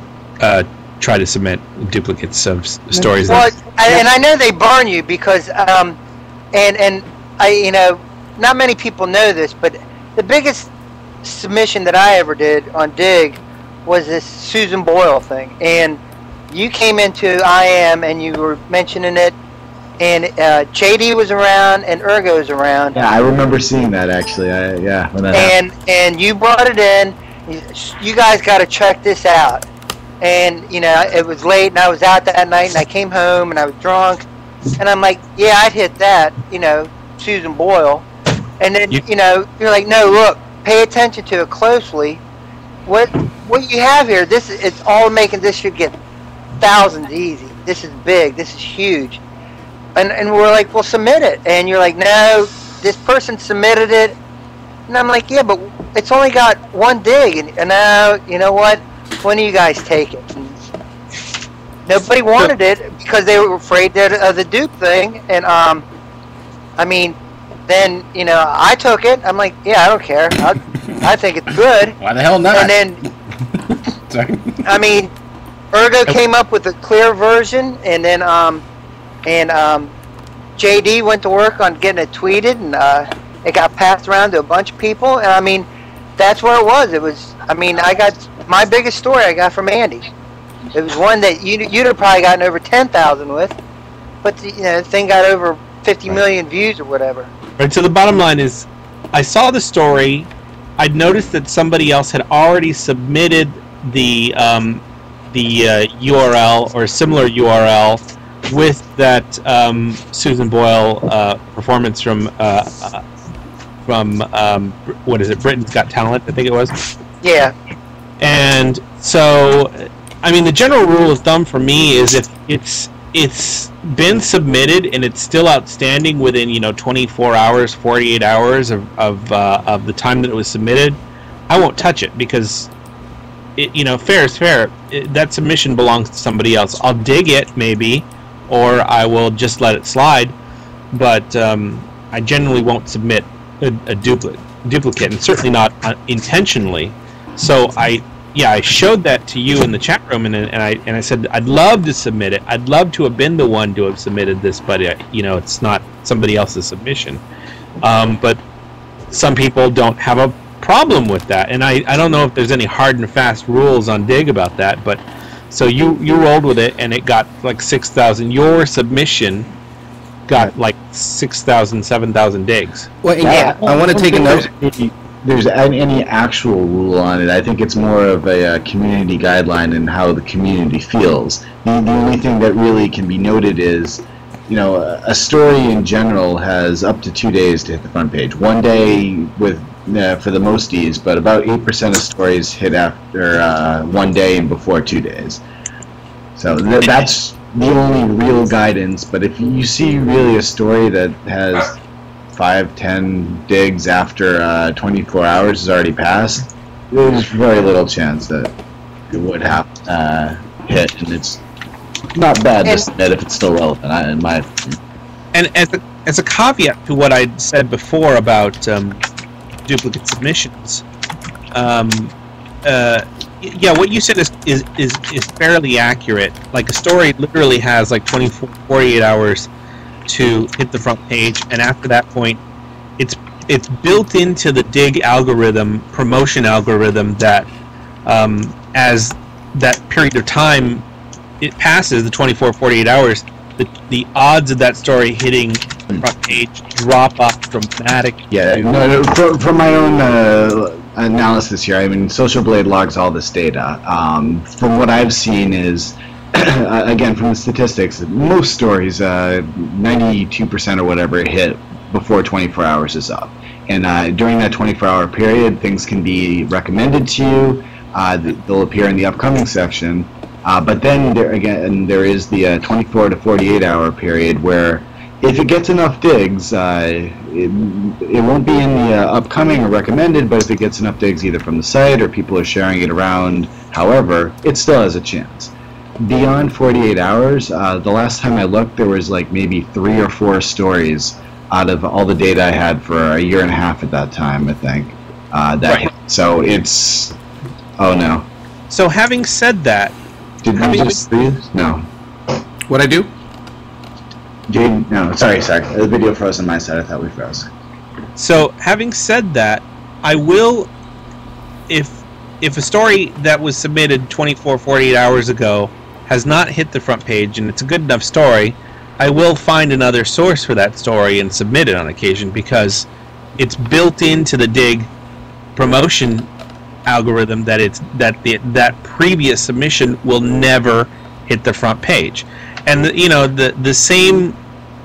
try to submit duplicates of stories. Well, and I know they burn you because, and I, you know, not many people know this, but the biggest submission that I ever did on Digg was this Susan Boyle thing, and you came into IM and you were mentioning it, and JD was around and Urgo was around. Yeah, I remember seeing that actually. Yeah, when that happened. And you brought it in. You guys got to check this out. And you know, it was late and I was out that night and I came home and I was drunk, and I'm like, yeah, I'd hit that. You know, Susan Boyle. And then you know, you're like, no, look, pay attention to it closely. What you have here? It's all making this should get thousands easy. This is big. This is huge. And we're like, well, submit it. And you're like, no, this person submitted it. And I'm like, yeah, but it's only got 1 dig. And now, you know what? When do you guys take it? And nobody wanted it because they were afraid of the dupe thing. And I mean, then you know, I took it. I'm like, yeah, I don't care. I think it's good. Why the hell not? And then, sorry. I mean, Urgo came up with a clear version, and then JD went to work on getting it tweeted, and it got passed around to a bunch of people. And I mean, that's where it was. It was. I mean, I got my biggest story I got from Andy. It was one that you'd have probably gotten over 10,000 with, but the, you know, the thing got over 50 million views or whatever. Right. So the bottom line is, I saw the story. I'd noticed that somebody else had already submitted the URL or similar URL with that Susan Boyle performance from what is it, Britain's Got Talent, I think it was. Yeah. And so, I mean, the general rule of thumb for me is if it's been submitted and it's still outstanding within 24 hours, 48 hours of the time that it was submitted, I won't touch it because fair is fair. That submission belongs to somebody else. I'll dig it maybe, or I will just let it slide, but I generally won't submit a duplicate, and certainly not intentionally. So I showed that to you in the chat room, and I said I'd love to submit it. I'd love to have been the one to have submitted this, but it's not somebody else's submission. But some people don't have a problem with that, and I don't know if there's any hard and fast rules on Digg about that. But so you rolled with it, and it got like 6,000. Your submission got like 6,000, 7,000 digs. Well, yeah, I want to take a note. There's any actual rule on it. I think it's more of a community guideline and how the community feels. The only thing that really can be noted is, a story in general has up to 2 days to hit the front page. 1 day with for the mosties, but about 8% of stories hit after 1 day and before 2 days. So that's the only real guidance. But if you see really a story that has 5-10 digs after 24 hours has already passed, there's very little chance that it would have hit, and it's not bad to submit if it's still relevant, in my opinion. And as a caveat to what I said before about duplicate submissions, yeah, what you said is fairly accurate. Like, a story literally has like 48 hours to hit the front page, and after that point, it's built into the Digg algorithm, promotion algorithm, that as that period of time it passes, the 48 hours, the odds of that story hitting the front page drop off dramatically. Yeah, no, from my own analysis here, I mean, Social Blade logs all this data. From what I've seen is, again, from the statistics, most stories, 92% or whatever, hit before 24 hours is up. And during that 24-hour period, things can be recommended to you. They'll appear in the upcoming section. But then, there is the 24 to 48-hour period where, if it gets enough digs, it won't be in the upcoming or recommended, but if it gets enough digs either from the site or people are sharing it around, however, it still has a chance. Beyond 48 hours, the last time I looked, there was like maybe 3 or 4 stories out of all the data I had for a year and a half at that time, I think. Hit. So it's... Oh, no. So having said that... Did we just freeze? No. What'd I do? Jade, no, sorry. The video froze on my side. I thought we froze. So, having said that, I will, if a story that was submitted 48 hours ago has not hit the front page and it's a good enough story, I will find another source for that story and submit it on occasion, because it's built into the Digg promotion algorithm that that previous submission will never hit the front page. And the same,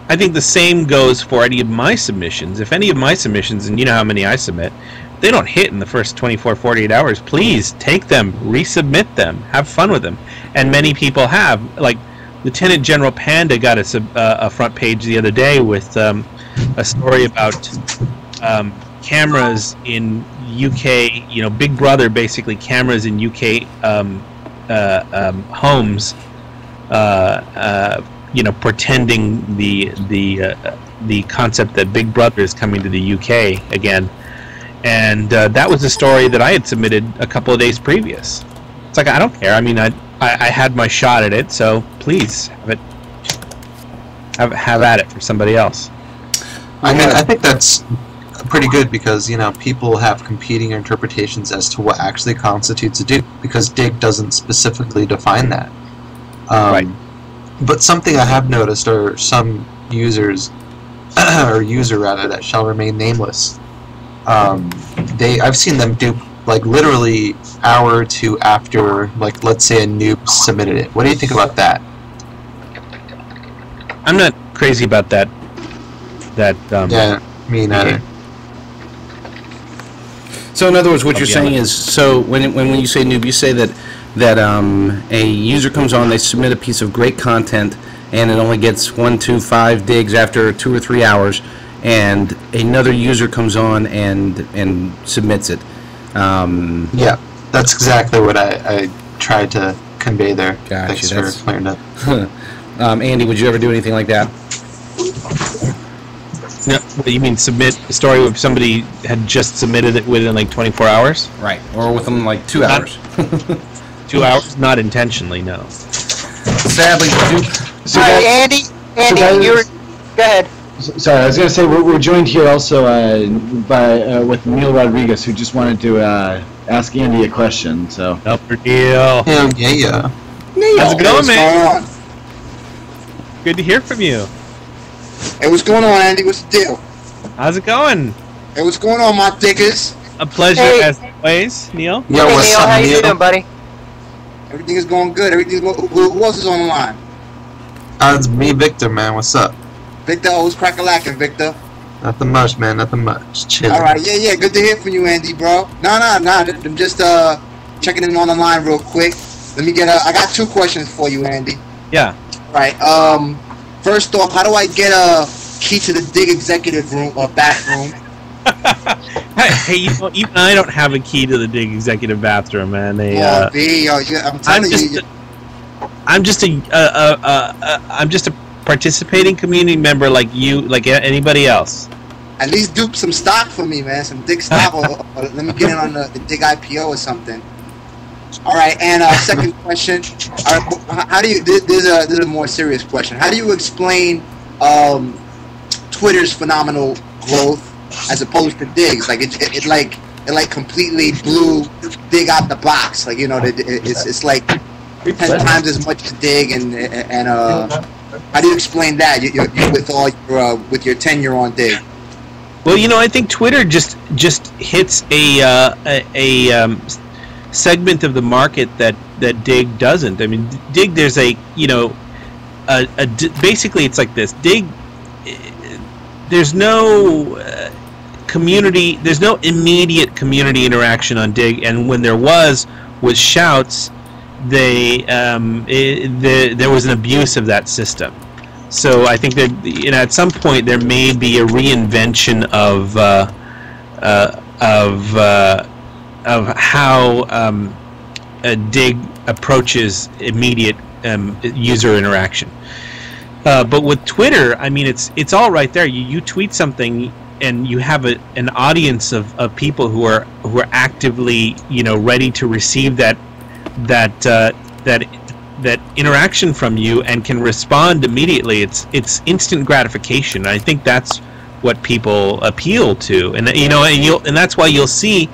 I think the same goes for any of my submissions. If any of my submissions, and you know how many I submit, they don't hit in the first 48 hours, please take them, resubmit them, have fun with them. And many people have. Like, Lieutenant General Panda got a front page the other day with a story about cameras in UK, Big Brother, basically cameras in UK homes, pretending the concept that Big Brother is coming to the UK again, and that was a story that I had submitted a couple of days previous. It's like, I don't care. I mean, I had my shot at it, so please have at it for somebody else. I think that's pretty good, because people have competing interpretations as to what actually constitutes a dig, because Digg doesn't specifically define that. Right. But something I have noticed are some users, or user rather, that shall remain nameless. I've seen them dupe like literally hour or two after, like, let's say a noob submitted it. What do you think about that? I'm not crazy about that. Yeah, me neither. So in other words, what you're saying is, so when you say noob, you say that a user comes on, they submit a piece of great content, and it only gets 1, 2, 5 digs after 2 or 3 hours, and another user comes on and submits it. Yeah, that's exactly what I tried to convey there. Gotcha, Thanks for clearing that. Andy, would you ever do anything like that? No, you mean submit a story where somebody had just submitted it within like 24 hours? Right, or within like 2 hours. 2 hours? Not intentionally, no. Sadly, So Andy, go ahead. Sorry, I was going to say we're joined here also with Neil Rodriguez, who just wanted to ask Andy a question. So. Upper Neil. Hell yeah. Neil. How's it going, man? Going on? Good to hear from you. Hey, what's going on, Andy? What's the deal? How's it going? Hey, what's going on, my dickers? A pleasure as always, Neil. Yo, Hey, what's Neil, up, how you Neil? doing, buddy? Everything is going good. Who else is on the line? It's me, Victor, man. What's up? Victor, always crack-a-lackin', Victor. Nothing much, man. Nothing much. Chill. All right, yeah, good to hear from you, Andy, bro. Nah, I'm just checking in on the line real quick. Let me get I got 2 questions for you, Andy. Yeah. Right. First off, how do I get a key to the Digg executive room or bathroom? Hey, even I don't have a key to the Digg executive bathroom, man. I'm telling you. I'm just a participating community member like you, like anybody else. At least do some stock for me, man. Some Digg stock, or let me get in on the Digg IPO or something. All right, and second question. How do you? This is a more serious question. How do you explain Twitter's phenomenal growth as opposed to Digg's? Like it like completely blew Digg out the box. Like, you know, it's like 10 times as much as Digg, and how do you explain that? You with all your with your tenure on Digg? Well, you know, I think Twitter just hits a segment of the market that Digg doesn't. I mean, Digg, there's a, you know, basically it's like this. Digg, there's no community, there's no immediate community interaction on Digg, and when there was shouts, there was an abuse of that system. So I think that, you know, at some point there may be a reinvention of how Digg approaches immediate user interaction. But with Twitter, I mean, it's all right there. You tweet something, and you have an audience of people who are actively, you know, ready to receive that interaction from you and can respond immediately. It's instant gratification. I think that's what people appeal to, and you know, and that's why you'll see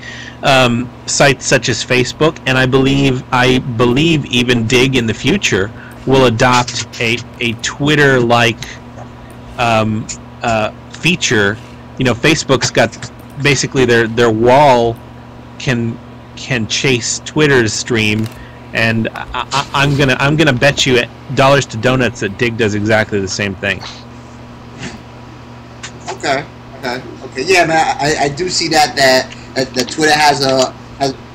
sites such as Facebook, and I believe even Digg in the future will adopt a Twitter-like feature. You know, Facebook's got basically their wall can chase Twitter's stream, and I'm gonna bet you dollars to donuts that Digg does exactly the same thing. Okay. Yeah, man, I do see that Twitter has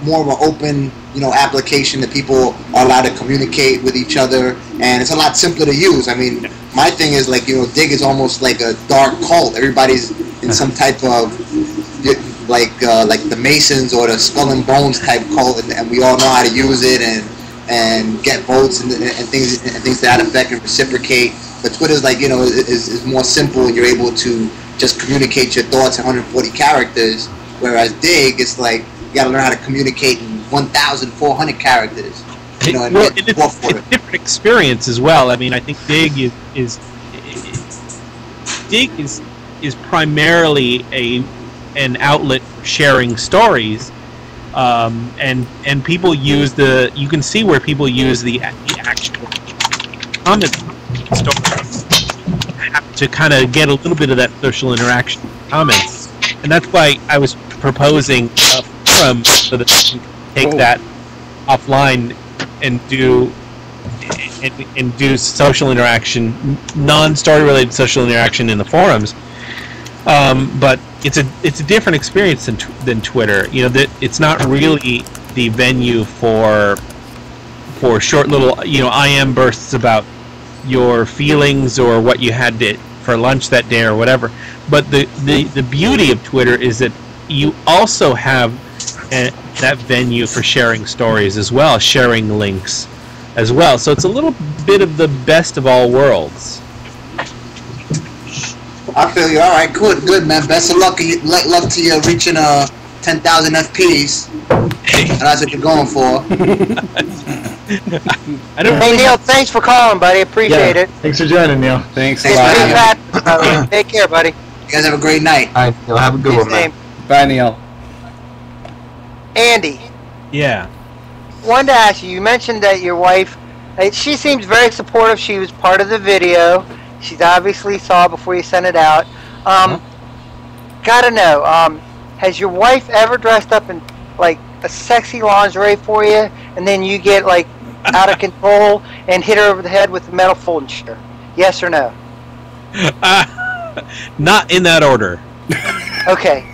more of an open, you know, application that people are allowed to communicate with each other, and it's a lot simpler to use. I mean, my thing is, like, you know, Digg is almost like a dark cult. Everybody's in some type of like the Masons or the Skull and Bones type cult, and we all know how to use it and get votes and things to that effect and reciprocate. But Twitter's, like, you know, is more simple, and you're able to just communicate your thoughts in 140 characters, whereas Digg, it's like you got to learn how to communicate in 1,400 characters. You know, well, it's a different experience as well. I mean, I think Digg is primarily an outlet for sharing stories, and people use you can see where people use the actual comment stories to kind of get a little bit of that social interaction comments, and that's why I was proposing a forum so that you can take that offline and do social interaction, non-story related social interaction in the forums. But it's a different experience than Twitter. You know, that it's not really the venue for short little, you know, IM bursts about your feelings or what you had for lunch that day or whatever. But the beauty of Twitter is that you also have that venue for sharing stories as well, sharing links as well. So it's a little bit of the best of all worlds. I feel you. All right, good, man. Best of luck. Luck to you reaching 10,000 FPs. That's what you're going for. Hey, Neil, thanks for calling, buddy. Appreciate it. Thanks for joining, Neil. Thanks a lot. Take care, buddy. You guys have a great night. All right, Neil, have a good one, man. Bye, Neil. Andy. Yeah. Wanted to ask you. You mentioned that your wife. She seems very supportive. She was part of the video. She's obviously saw before you sent it out. Gotta know. Has your wife ever dressed up in like a sexy lingerie for you, and then you get like out of control and hit her over the head with a metal folding chair? Yes or no? Not in that order. Okay.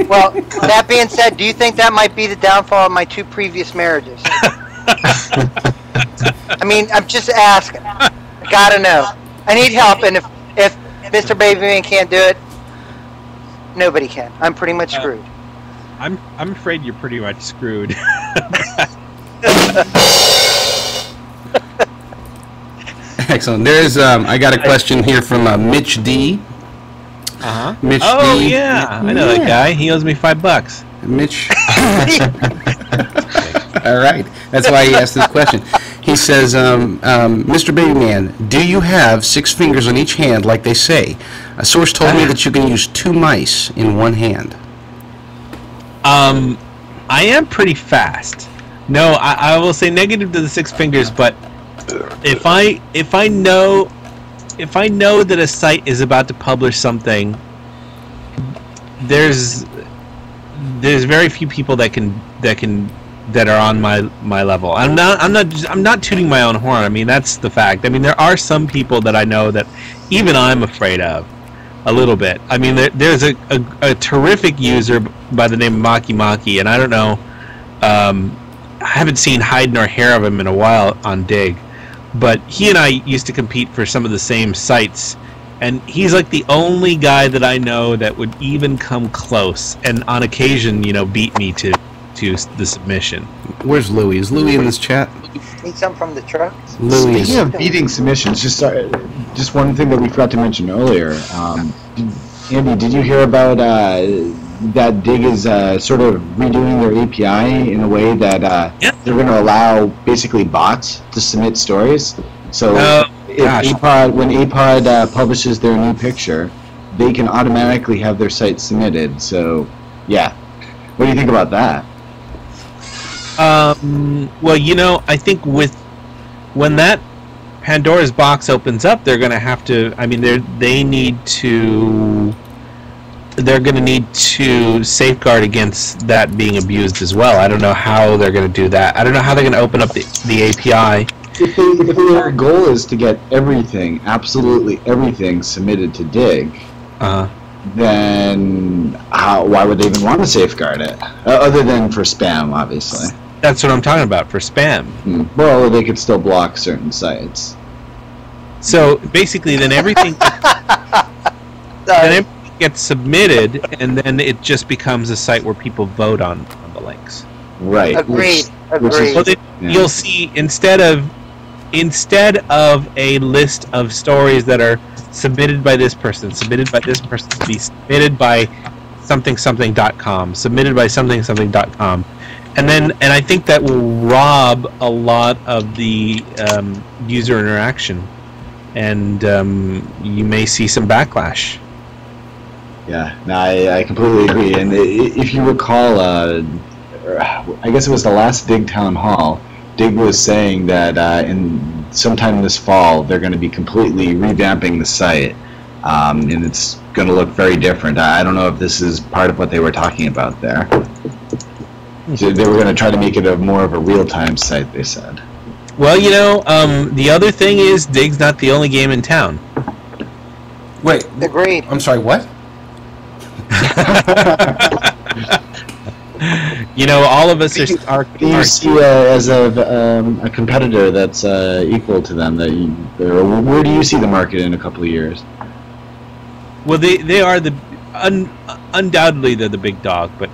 Well, that being said, do you think that might be the downfall of my 2 previous marriages? mean, I'm just asking. I gotta know. I need help, and if Mr. Babyman can't do it, nobody can. I'm pretty much screwed. I'm afraid you're pretty much screwed. Excellent. There's I got a question here from Mitch D. Mitch D. Yeah, I know that guy. He owes me $5. Mitch. All right. That's why he asked this question. He says, Mr. Babyman, do you have 6 fingers on each hand like they say? A source told me that you can use 2 mice in one hand. I am pretty fast. No, I will say negative to the 6 fingers, but if I know that a site is about to publish something, there's very few people that are on my level. I'm not tooting my own horn. I mean, that's the fact. I mean, there are some people that I know that even I'm afraid of a little bit. I mean, there's a terrific user by the name of Maki, and I don't know. I haven't seen hide nor hair of him in a while on Digg, but he and I used to compete for some of the same sites, and he's like the only guy that I know that would even come close, and on occasion, beat me to the submission. Where's Louis? Is Louis in this chat? Need some from the truck? Louis. Speaking of beating submissions, just one thing that we forgot to mention earlier. Andy, did you hear about that Digg is sort of redoing their API in a way that they're going to allow basically bots to submit stories? So when APOD publishes their new picture, they can automatically have their site submitted. So, yeah. What do you think about that? Well, I think when that Pandora's box opens up, they're going to have to. I mean, they're going to need to safeguard against that being abused as well. I don't know how they're going to do that. I don't know how they're going to open up the API. If their goal is to get everything, absolutely everything, submitted to Digg, then why would they even want to safeguard it? Other than for spam, obviously. That's what I'm talking about, for spam. Well, they could still block certain sites. So basically, then everything gets submitted, and then it just becomes a site where people vote on the links. Right. Agreed. You'll see instead of a list of stories that are submitted by this person, submitted by this person, to be submitted by something.com, submitted by something.com, and I think that will rob a lot of the user interaction, and you may see some backlash. Yeah, no, I completely agree. And if you recall, I guess it was the last Digg town hall, Digg was saying that sometime this fall they're going to be completely revamping the site, and it's going to look very different. I don't know if this is part of what they were talking about there. So they were going to try to make it more of a real-time site, they said. Well, the other thing is Digg's not the only game in town. Wait. Agreed. I'm sorry, what? All of us are. Do you see as a competitor that's equal to them? Where do you see the market in a couple of years? Well, they are undoubtedly they're the big dog, but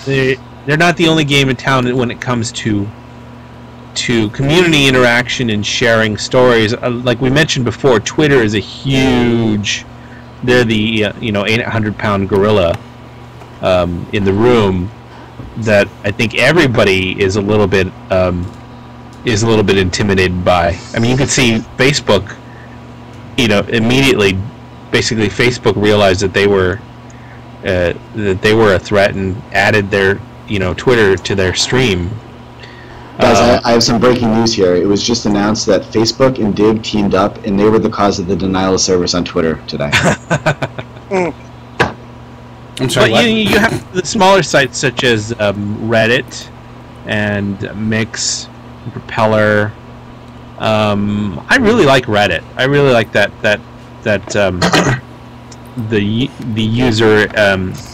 they're not the only game in town when it comes to community interaction and sharing stories. Like we mentioned before, Twitter is a huge. They're the 800-pound gorilla in the room that I think everybody is a little bit intimidated by. I mean, you can see Facebook. Immediately, basically, Facebook realized that they were a threat and added their Twitter to their stream. Guys, I have some breaking news here. It was just announced that Facebook and Digg teamed up, and they were the cause of the denial of service on Twitter today. I'm sorry. But you have the smaller sites such as Reddit and Mix, and Propeller. I really like Reddit. I really like that the user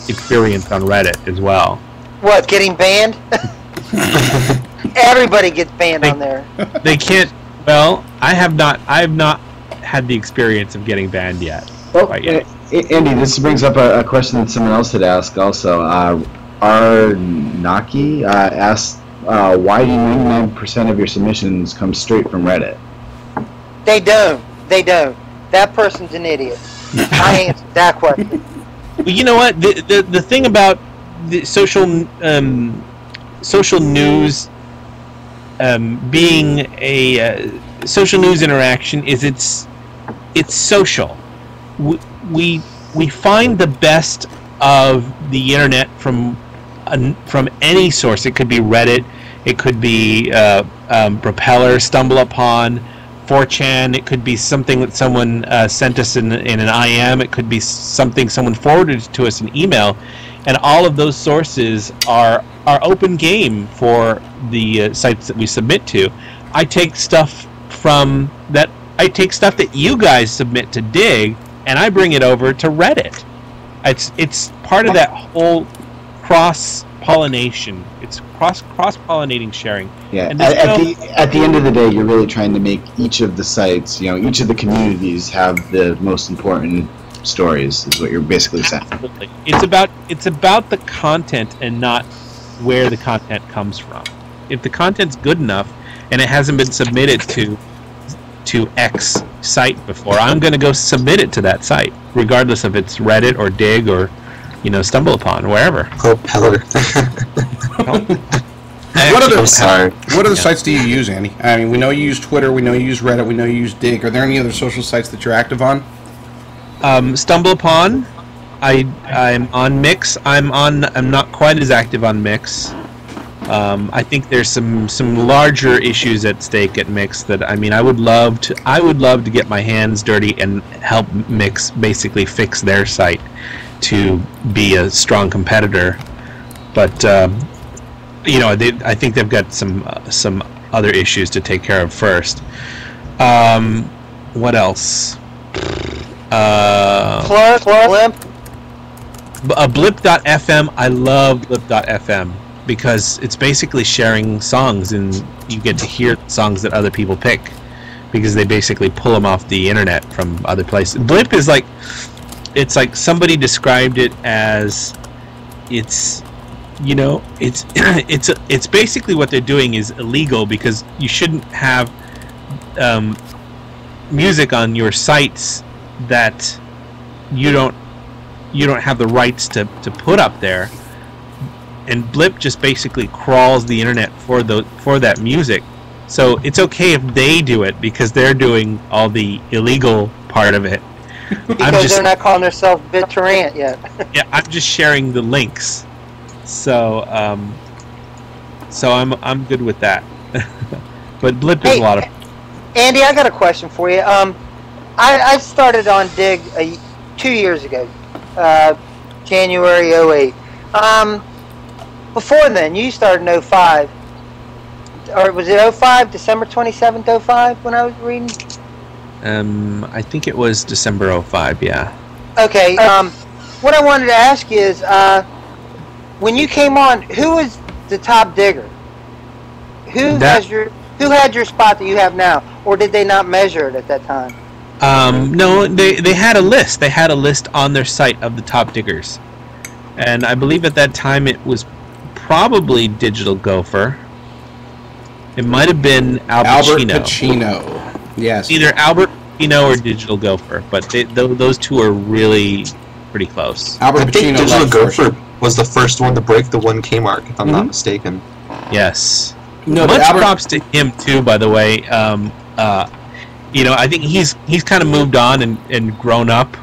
experience on Reddit as well. What, getting banned? Everybody gets banned on there. They can't. Well, I have not had the experience of getting banned yet. Well, Andy, this brings up a question that someone else had asked also. R. Naki asked, why do 99% of your submissions come straight from Reddit? They don't. That person's an idiot. I answered that question. Well, you know what? The thing about the social news being a social news interaction is it's social. We find the best of the internet from any source. It could be Reddit, it could be Propeller, Stumble Upon, 4chan. It could be something that someone sent us in an IM. It could be something someone forwarded to us in email, and all of those sources are open game for the sites that we submit to. I take stuff that you guys submit to Digg, and I bring it over to Reddit. It's part of that whole cross-pollination. It's cross-pollinating sharing. Yeah, at the end of the day, you're really trying to make each of the sites, each of the communities have the most important stories, is what you're basically saying. Absolutely. It's about the content and not where the content comes from. If the content's good enough and it hasn't been submitted to X site before, I'm going to go submit it to that site, regardless if it's Reddit or Digg or Stumble Upon, wherever. Propeller. What other sites do you use, Andy? I mean, we know you use Twitter, we know you use Reddit, we know you use Digg. Are there any other social sites that you're active on? Stumble Upon. I'm on Mix. I'm not quite as active on Mix. I think there's some larger issues at stake at Mix that I would love to get my hands dirty and help Mix basically fix their site to be a strong competitor. But I think they've got some other issues to take care of first. What else? Blip. Blip.fm. I love Blip.fm because it's basically sharing songs, and you get to hear songs that other people pick because they basically pull them off the internet from other places. Blip is it's like somebody described it as it's basically what they're doing is illegal because you shouldn't have music on your sites that you don't have the rights to put up there, and Blip just basically crawls the internet for that music. So it's okay if they do it because they're doing all the illegal part of it. Because they're not calling themselves BitTorrent yet. Yeah, I'm just sharing the links. So I'm good with that. But Blip is a lot of. Andy, I got a question for you. I started on Digg 2 years ago, January 08. Before then, you started in 05. Or was it 05, December 27th, 05 when I was reading? I think it was December 05, yeah. Okay, what I wanted to ask you is, when you came on, who was the top digger? Who had your spot that you have now? Or did they not measure it at that time? No, they had a list. They had a list on their site of the top diggers. And I believe at that time it was probably Digital Gopher. It might have been Albert Pacino. Yes. Either Albert Pacino or Digital Gopher, but those two are really pretty close. Albert I think Pacino Digital Gopher was the first one to break the 1K mark, if I'm not mistaken. Yes. No, much props to him too, by the way. I think he's kind of moved on and grown up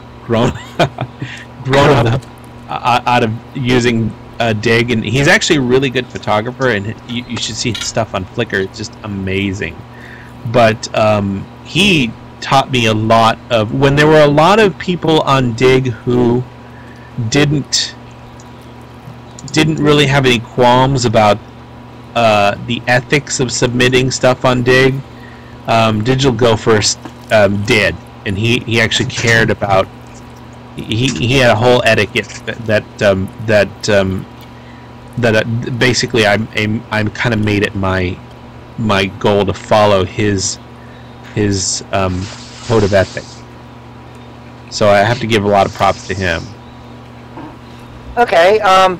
out of using Digg, and he's actually a really good photographer, and you should see his stuff on Flickr. It's just amazing. But he taught me a lot of when there were a lot of people on Digg who didn't really have any qualms about the ethics of submitting stuff on Digg. Digital Gopher did, and he actually cared about. He had a whole etiquette that basically I'm kind of made it my goal to follow his code of ethics. So I have to give a lot of props to him. Okay. I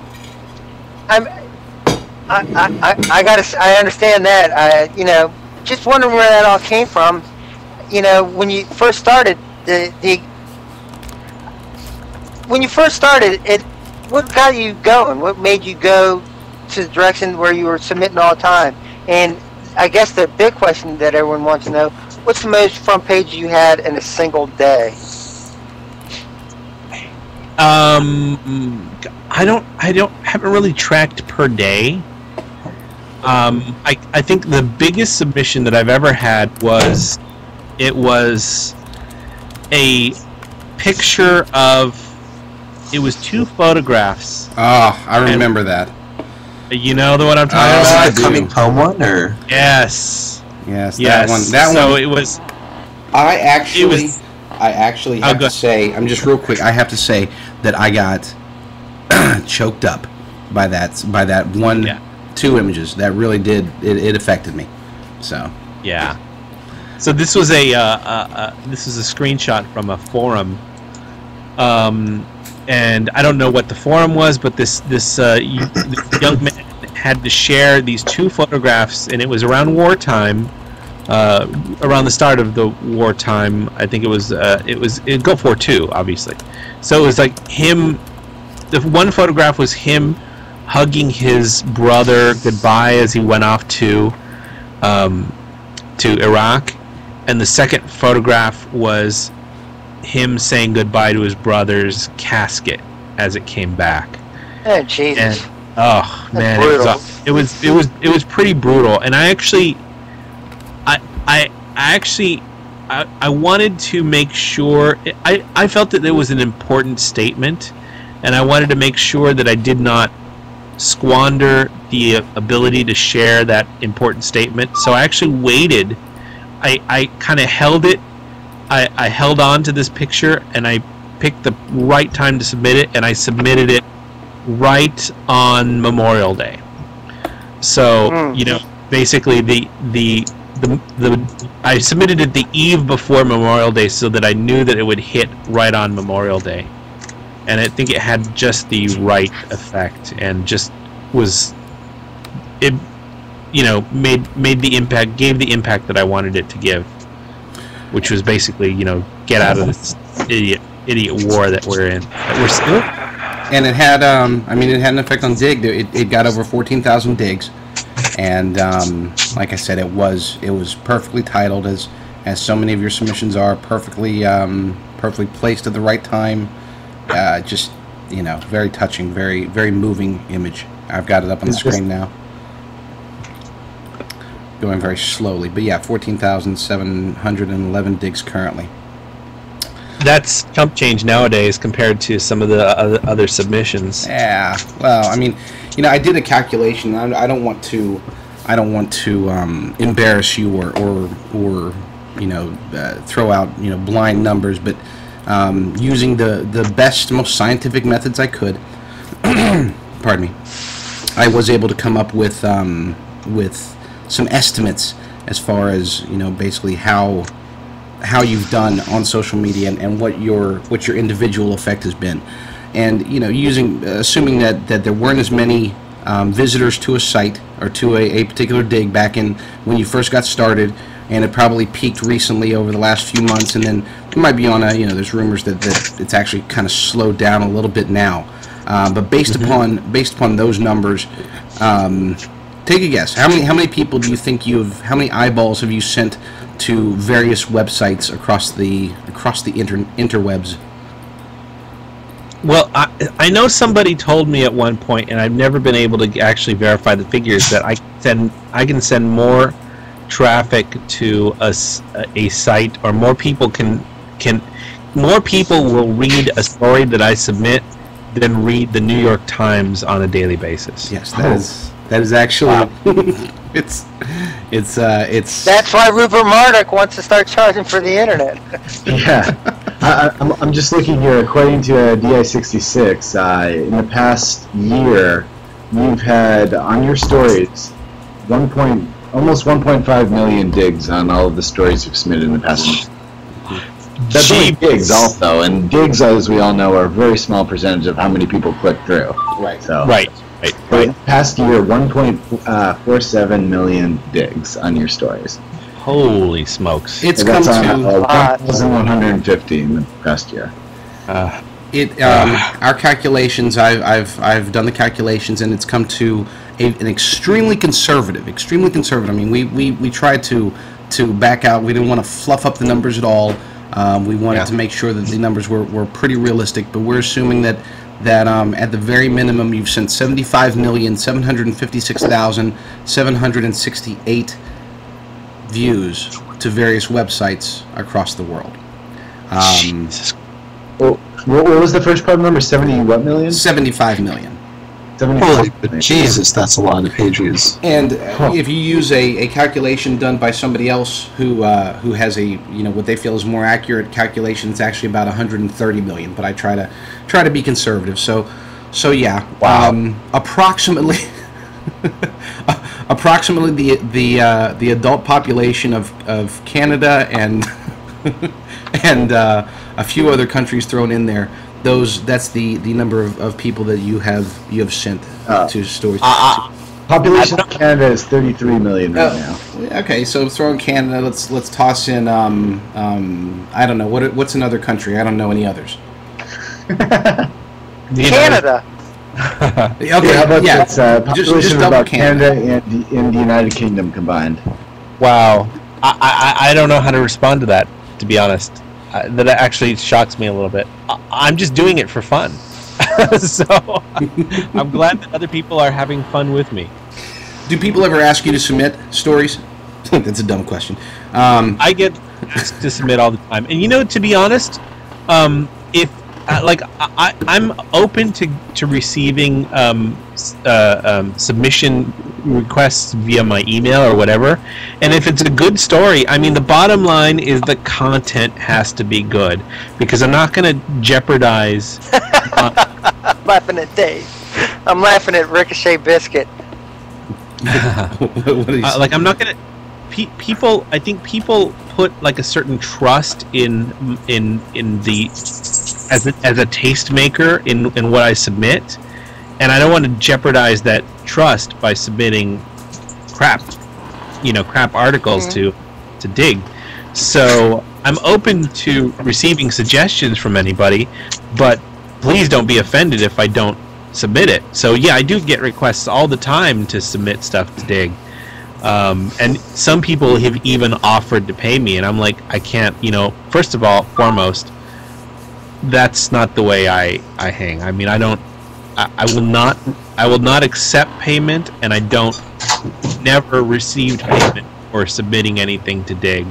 understand that. Just wondering where that all came from. When you first started what got you going? What made you go to the direction where you were submitting all the time? And I guess the big question that everyone wants to know: what's the most front page you had in a single day? Haven't really tracked per day. I think the biggest submission that I've ever had was a picture of, it was 2 photographs. Oh, I remember that. You know the one I'm talking about? The coming home one, or? Yes. Yes, that one. So it was. I actually have to say, I'm just real quick. I have to say that I got choked up by that one, 2 images. That really did it affected me. So. Yeah. So this was a screenshot from a forum, and I don't know what the forum was, but this young man had to share these 2 photographs, and it was around wartime. Around the start of the wartime, I think it was Gulf War II, obviously. So it was like him. The one photograph was him hugging his brother goodbye as he went off to Iraq, and the second photograph was him saying goodbye to his brother's casket as it came back. Oh Jesus! And, oh man, it was pretty brutal, and I wanted to make sure, I felt that it was an important statement, and I wanted to make sure that I did not squander the ability to share that important statement. So I actually waited. I kind of held it. I held on to this picture, and I picked the right time to submit it, and I submitted it right on Memorial Day. So, basically I submitted it the eve before Memorial Day so that I knew that it would hit right on Memorial Day, and I think it had just the right effect, and just was made the impact, gave the impact that I wanted it to give, which was basically get out of this idiot war that we're in, that we're still. And it had it had an effect on Digg. It got over 14,000 digs. And like I said, it was perfectly titled, as so many of your submissions are, perfectly placed at the right time. Just very touching, very very moving image. I've got it up on the screen now, going very slowly. But yeah, 14,711 digs currently. That's chump change nowadays compared to some of the other submissions. Yeah, well, I did a calculation. I don't want to embarrass you or throw out blind numbers, but using the best, most scientific methods I could, pardon me, I was able to come up with some estimates as far as basically how you've done on social media and what your individual effect has been, and assuming that there weren't as many visitors to a site or to a particular dig back in when you first got started, and it probably peaked recently over the last few months, and then it might be on there's rumors that it's actually kind of slowed down a little bit now, but based upon those numbers, take a guess. How many people do you think how many eyeballs have you sent to various websites across the interwebs? Well, I know somebody told me at one point, and I've never been able to actually verify the figures, that I can send more traffic to a site, or more people more people will read a story that I submit than read the New York Times on a daily basis. Yes, that is actually wow. It's That's why Rupert Murdoch wants to start charging for the internet. Yeah, I'm just looking here. According to DI66, in the past year, you've had on your stories almost 1.5 million digs on all of the stories you've submitted in the past month. That's only digs also, and digs, as we all know, are a very small percentage of how many people click through. Right. So, Right. For the past year, 1.47 million digs on your stories. Holy smokes! It's And come that's on to 1,150 in the past year. our calculations. I've done the calculations, and it's come to an extremely conservative. I mean, we tried to back out. We didn't want to fluff up the numbers at all. We wanted to make sure that the numbers were pretty realistic, but we're assuming that at the very minimum you've sent 75,756,768 views to various websites across the world. What was the first part number? 70 what million? 75 million. Holy Jesus, that's a lot of page views. And if you use a calculation done by somebody else who has what they feel is more accurate calculation, it's actually about 130 million. But I try to be conservative. So yeah. Wow. Approximately the adult population of Canada and and a few other countries thrown in there. That's the number of people that you have sent to stories. Population of Canada is 33 million right now. Okay, so throw in Canada. Let's toss in I don't know what's another country. I don't know any others. Canada. Okay, How about just population of double about Canada and the United Kingdom combined? Wow. I don't know how to respond to that, to be honest. That actually shocks me a little bit. I'm just doing it for fun. So I'm glad that other people are having fun with me. Do people ever ask you to submit stories? That's a dumb question. I get asked to submit all the time. And to be honest, if I'm open to receiving submission requests via my email or whatever, and if it's a good story, I mean, the bottom line is the content has to be good, because I'm not going to jeopardize. I'm laughing at Dave. I'm laughing at Ricochet Biscuit. I'm not going to. People, I think people put like a certain trust in the as a tastemaker in what I submit, and I don't want to jeopardize that trust by submitting crap articles to Digg. So I'm open to receiving suggestions from anybody, but please don't be offended if I don't submit it. So yeah, I do get requests all the time to submit stuff to Digg. And some people have even offered to pay me, and I'm like, I can't, first of all, foremost, that's not the way I hang. I mean, I will not accept payment, and I never received payment for submitting anything to Digg.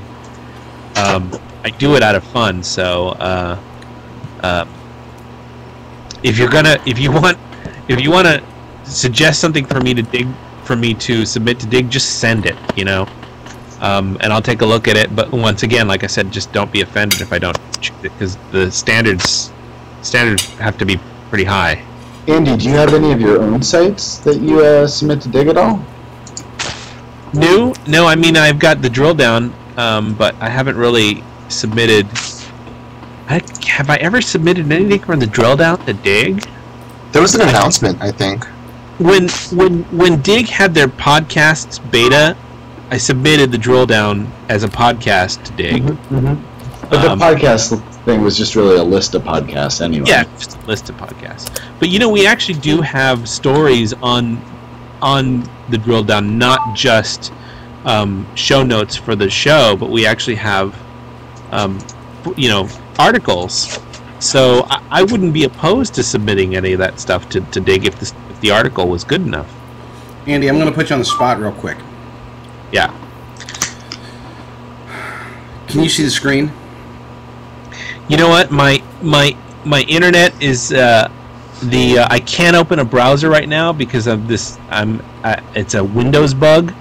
I do it out of fun, so if you want to suggest something for me to submit to Digg, just send it, and I'll take a look at it. But once again, like I said, just don't be offended if I don't choose it, because the standards have to be pretty high. Andy, do you have any of your own sites that you submit to Digg at all? No. I mean, I've got the drill down, but I haven't really submitted. Have I ever submitted anything from the drill down to Digg? There was an announcement, I think. When Digg had their podcasts beta, I submitted the drill down as a podcast to Digg. But the podcast thing was just really a list of podcasts anyway. Yeah, just a list of podcasts. But we actually do have stories on the drill down, not just show notes for the show, but we actually have articles. So I wouldn't be opposed to submitting any of that stuff to Digg if the article was good enough. Andy, I'm going to put you on the spot real quick. Yeah. Can you see the screen? You know what? My internet is I can't open a browser right now because of this. It's a Windows bug.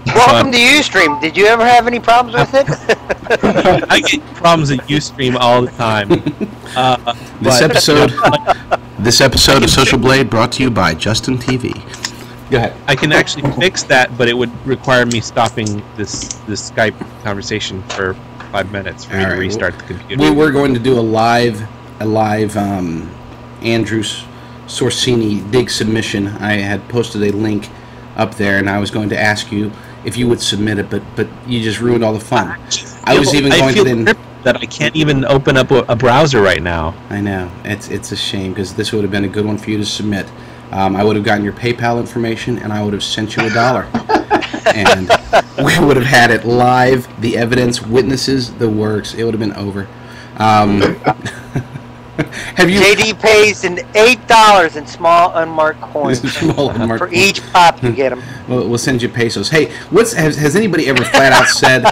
Welcome to Ustream. Did you ever have any problems with it? I get problems at Ustream all the time. This This episode of Social Blade brought to you by Justin TV. Go ahead. I can actually fix that, but it would require me stopping this Skype conversation for 5 minutes for me to restart the computer. We were going to do a live Andrew Sorcini Digg submission. I had posted a link up there, and I was going to ask you if you would submit it, but you just ruined all the fun. I was even going to then that I can't even open up a browser right now. I know, it's a shame, because this would have been a good one for you to submit. I would have gotten your PayPal information, and I would have sent you $1. And we would have had it live, the evidence, witnesses, the works. It would have been over. Have you? JD pays in $8 in small unmarked coins for each pop you get him. We'll send you pesos. Hey, has anybody ever flat out said?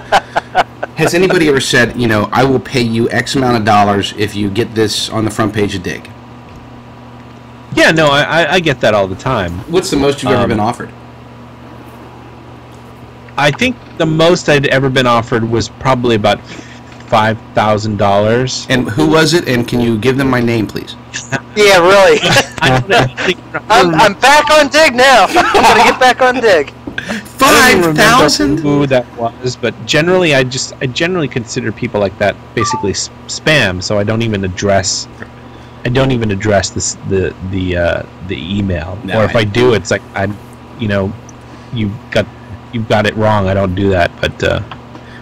Has anybody ever said, you know, I will pay you X amount of dollars if you get this on the front page of Digg? Yeah, no, I get that all the time. What's the most you've ever been offered? I think the most I'd ever been offered was probably about $5,000. And who was it? And can you give them my name, please? Yeah, really. I'm back on Digg now. I'm gonna get back on Digg. 5,000? Who that was? But generally, I generally consider people like that basically spam. So I don't even address. This, the email. No, or if I do, it's like you've got it wrong. I don't do that. But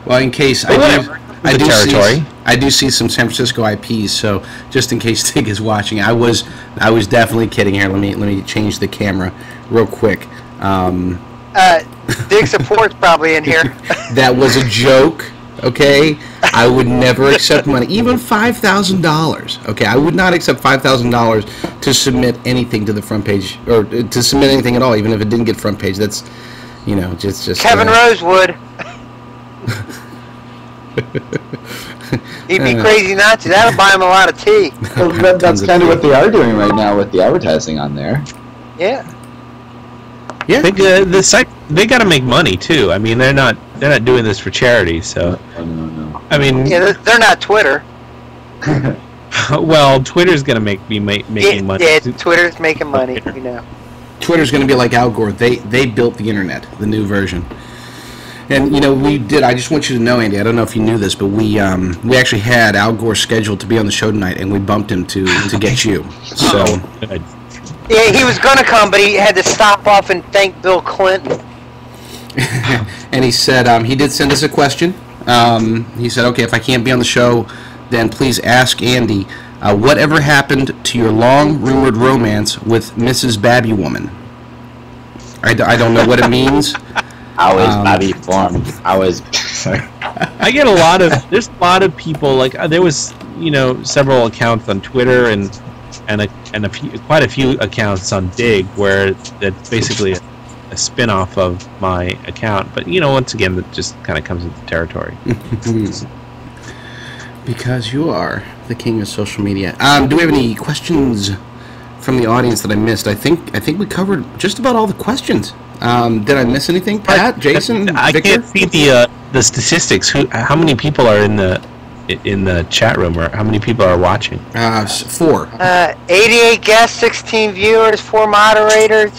well, in case I do see some San Francisco IPs, so just in case Digg is watching, I was definitely kidding here. Let me change the camera real quick. Digg support's probably in here. That was a joke, okay? I would never accept money, even $5,000. Okay, I would not accept $5,000 to submit anything to the front page, or to submit anything at all, even if it didn't get front page. That's, just Kevin Rose would. He'd be crazy not to. That'll buy him a lot of tea. Well, that's kind of what they are doing right now with the advertising on there. Yeah. Yeah. The site, they got to make money too. I mean, they're not doing this for charity. So. No. I mean. Yeah, they're not Twitter. Well, Twitter's gonna making money. Yeah, Twitter's making money. Twitter's gonna be like Al Gore. They built the internet, the new version. And we did. I just want you to know, Andy. I don't know if you knew this, but we actually had Al Gore scheduled to be on the show tonight, and we bumped him to get you. So. Yeah, he was gonna come, but he had to stop off and thank Bill Clinton. And he said he did send us a question. He said, "Okay, if I can't be on the show, then please ask Andy whatever happened to your long rumored romance with Mrs. Babby Woman." I don't know what it means. I was Bobby formed. Sorry. I get there's a lot of people, like there was several accounts on Twitter and quite a few accounts on Digg where that's basically a spin-off of my account, but once again that just kind of comes with the territory. Because you are the king of social media. Do we have any questions from the audience that I missed? I think we covered just about all the questions. Did I miss anything? Pat, Jason, I Victor? can't see the statistics. How many people are in the chat room, or how many people are watching? 4. 88 guests, 16 viewers, 4 moderators,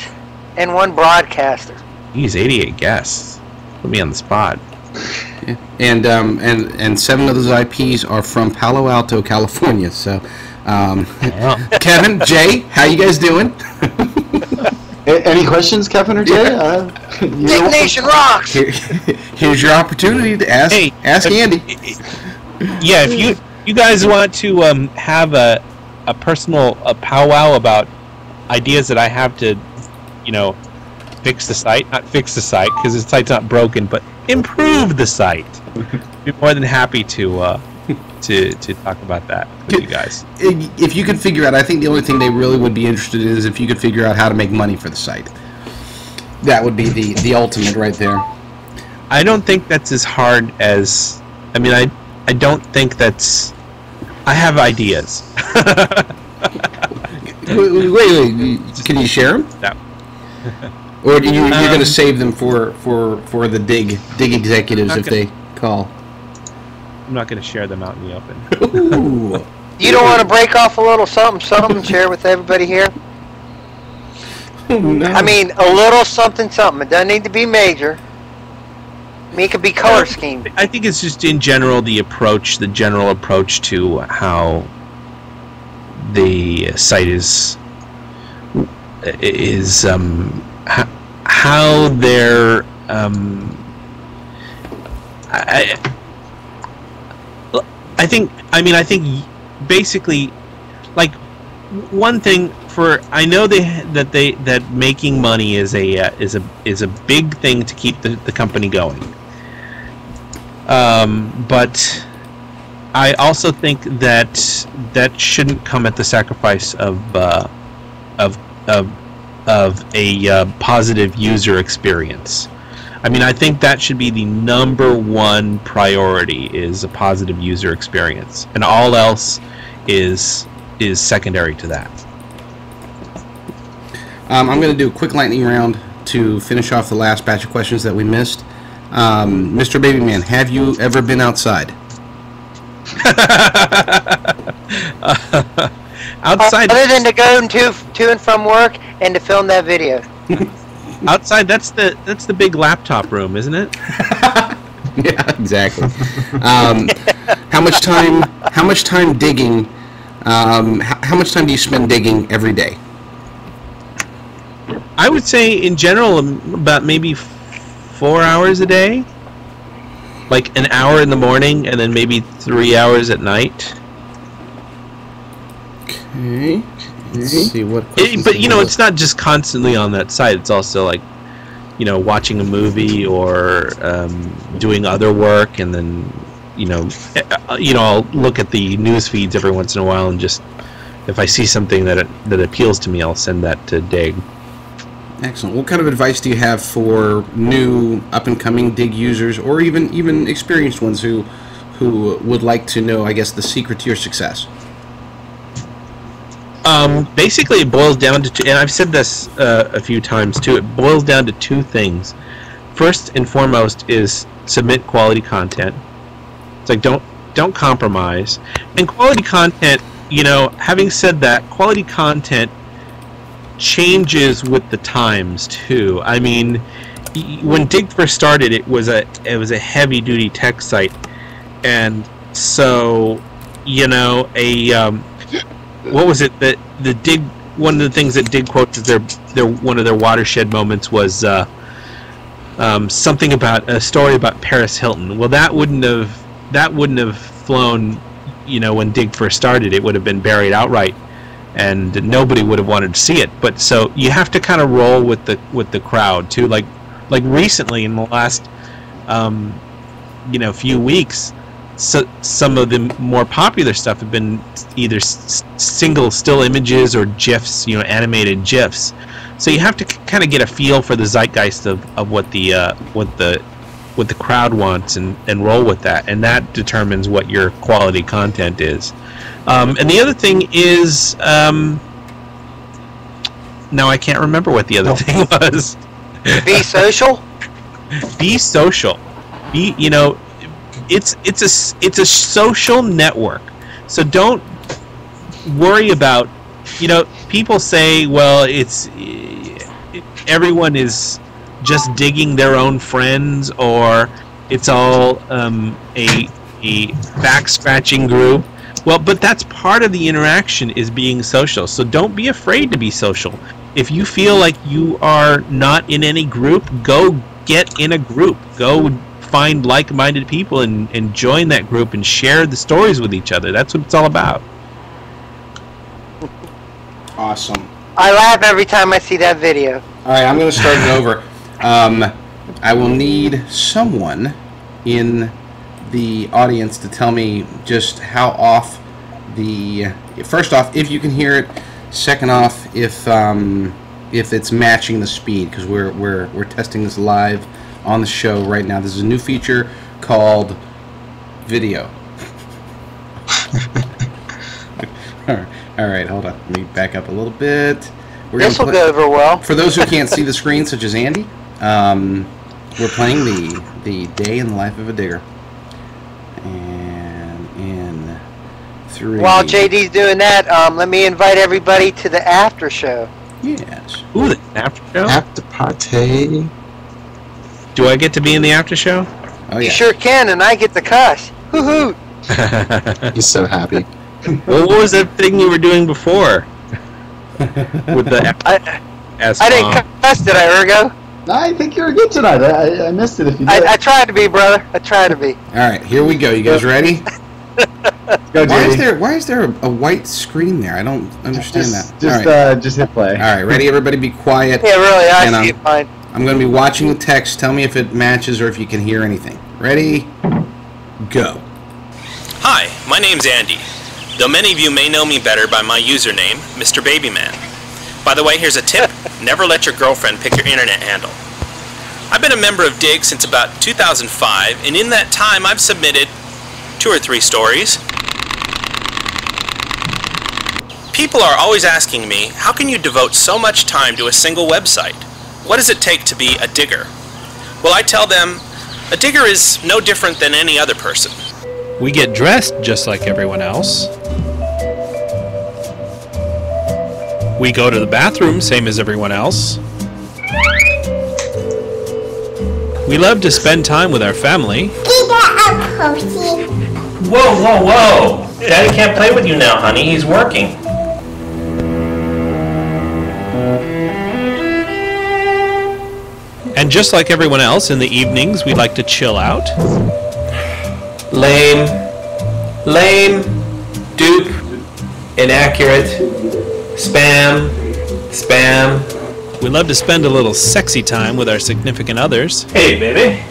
and 1 broadcaster. Geez, 88 guests. Put me on the spot. Yeah. And 7 of those IPs are from Palo Alto, California. So, Kevin, Jay, how you guys doing? Any questions, Kevin or Jay? Digg Nation rocks! Here's your opportunity to ask Andy. Yeah, if you guys want to have a personal powwow about ideas that I have to, fix the site, not fix the site because the site's not broken, but improve the site. I'd be more than happy to talk about that with you guys. If you could figure out, I think the only thing they really would be interested in is if you could figure out how to make money for the site. That would be the ultimate right there. I don't think that's as hard as, I don't think that's, I have ideas. wait, can you share them? No. Or you're going to save them for the Digg executives if they call? I'm not going to share them out in the open. Ooh. You don't want to break off a little something and share with everybody here? No. I mean, a little something. It doesn't need to be major. I mean, it could be color scheme. I think it's just in general the general approach to how the site is how they're I think basically, like, one thing for, I know that making money is a big thing to keep the company going. But I also think that shouldn't come at the sacrifice of a positive user experience. I mean, I think that should be the #1 priority, is a positive user experience, and all else is secondary to that. I'm going to do a quick lightning round to finish off the last batch of questions that we missed. Mr. Babyman, have you ever been outside? Outside, other than to go to and from work and to film that video. outside, that's the big laptop room, isn't it? Yeah, exactly. How much time digging? How much time do you spend digging every day? I would say in general about maybe 4 hours a day. Like an hour in the morning and then maybe 3 hours at night. Okay. Let's see what. But it's not just constantly on that site. It's also like, watching a movie or doing other work, and then I'll look at the news feeds every once in a while, and just if I see something that appeals to me, I'll send that to Digg. Excellent. What kind of advice do you have for new up-and-coming Digg users, or even experienced ones who would like to know, I guess, the secret to your success? Basically, it boils down to and I've said this a few times too. It boils down to two things. First and foremost is submit quality content. It's like don't compromise. And quality content, having said that, quality content changes with the times too. I mean, when Digg first started, it was a heavy duty tech site, and so what was it that the Digg? One of the things that Digg quotes as their one of their watershed moments was something about a story about Paris Hilton. Well, that wouldn't have flown, when Digg first started. It would have been buried outright, and nobody would have wanted to see it. But so you have to kind of roll with the crowd too. Like recently in the last few weeks, so some of the more popular stuff have been either single still images or GIFs, animated GIFs. So you have to kind of get a feel for the zeitgeist of what the crowd wants and roll with that, and that determines what your quality content is. And the other thing is, now I can't remember what the other thing was. Be social. Be social. It's a social network. So don't worry about, people say, well, everyone is just digging their own friends, or it's all a back scratching group. Well, but that's part of the interaction, is being social. So don't be afraid to be social. If you feel like you are not in any group, go get in a group. Go find like-minded people and join that group and share the stories with each other. That's what it's all about. Awesome. I laugh every time I see that video. All right, I'm going to start it over. I will need someone in the audience to tell me just how off first off, if you can hear it. Second off, if it's matching the speed, because we're testing this live on the show right now. This is a new feature called video. All right, hold on. Let me back up a little bit. This will go over well. For those who can't see the screen, such as Andy, we're playing the day in the life of a digger. And in 3. While JD's doing that, let me invite everybody to the after show. Yes. Ooh, the after show? After party. Do I get to be in the after show? Oh, You yeah. sure can, and I get the cuss. Hoo-hoo. He's so happy. Well, what was that thing you were doing before? With the I didn't cuss, did I, Urgo? I think you were good tonight. I missed it if you did. I tried to be, brother. I tried to be. All right, here we go. You guys ready? Go, Why is there a white screen there? I don't understand that. Just hit play. All right, ready? Everybody, be quiet. Yeah, really, And, I see it fine. I'm going to be watching the text. Tell me if it matches or if you can hear anything. Ready? Go. Hi, my name's Andy, though many of you may know me better by my username, MrBabyMan. By the way, here's a tip: never let your girlfriend pick your internet handle. I've been a member of Digg since about 2005, and in that time I've submitted 2 or 3 stories. People are always asking me, how can you devote so much time to a single website? What does it take to be a digger? Well, I tell them, a digger is no different than any other person. We get dressed just like everyone else. We go to the bathroom, same as everyone else. We love to spend time with our family. Whoa, whoa, whoa! Daddy can't play with you now, honey. He's working. And just like everyone else, in the evenings, we like to chill out. Lame. Lame. Dupe. Inaccurate. Spam. Spam. We love to spend a little sexy time with our significant others. Hey, baby.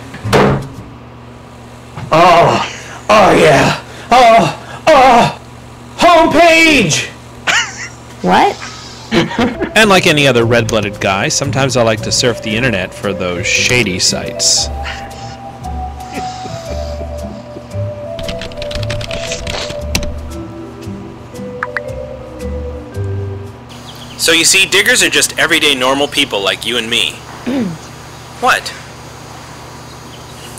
Oh yeah. Homepage! What? And like any other red-blooded guy, sometimes I like to surf the internet for those shady sites. So you see, diggers are just everyday normal people like you and me. What?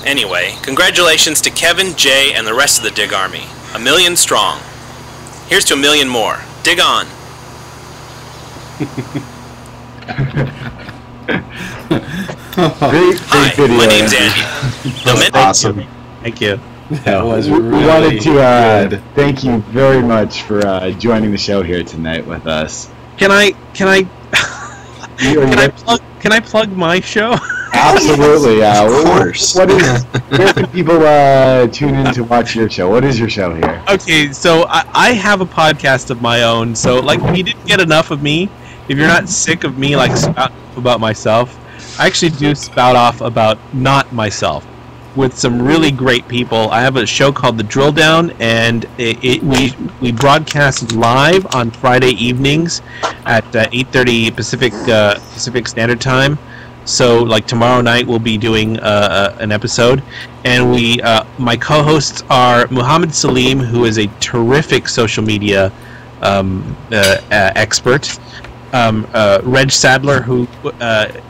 Anyway, congratulations to Kevin, Jay, and the rest of the Digg Army. 1 million strong. Here's to 1 million more. Dig on. Hi, video. my name's Andy. That's awesome. Thank you. That was We really wanted to good. thank you very much for joining the show here tonight with us. Can I You- can I plug my show? Absolutely, Of course. Where can people tune in to watch your show? What is your show here? Okay, so I have a podcast of my own. So like, if you didn't get enough of me, if you're not sick of me like spouting off about myself, I actually do spout off about not myself with some really great people. I have a show called The Drill Down, and we broadcast live on Friday evenings at 8:30 Pacific Standard Time. So, like, tomorrow night we'll be doing an episode, and my co-hosts are Muhammad Salim, who is a terrific social media expert. Reg Sadler, who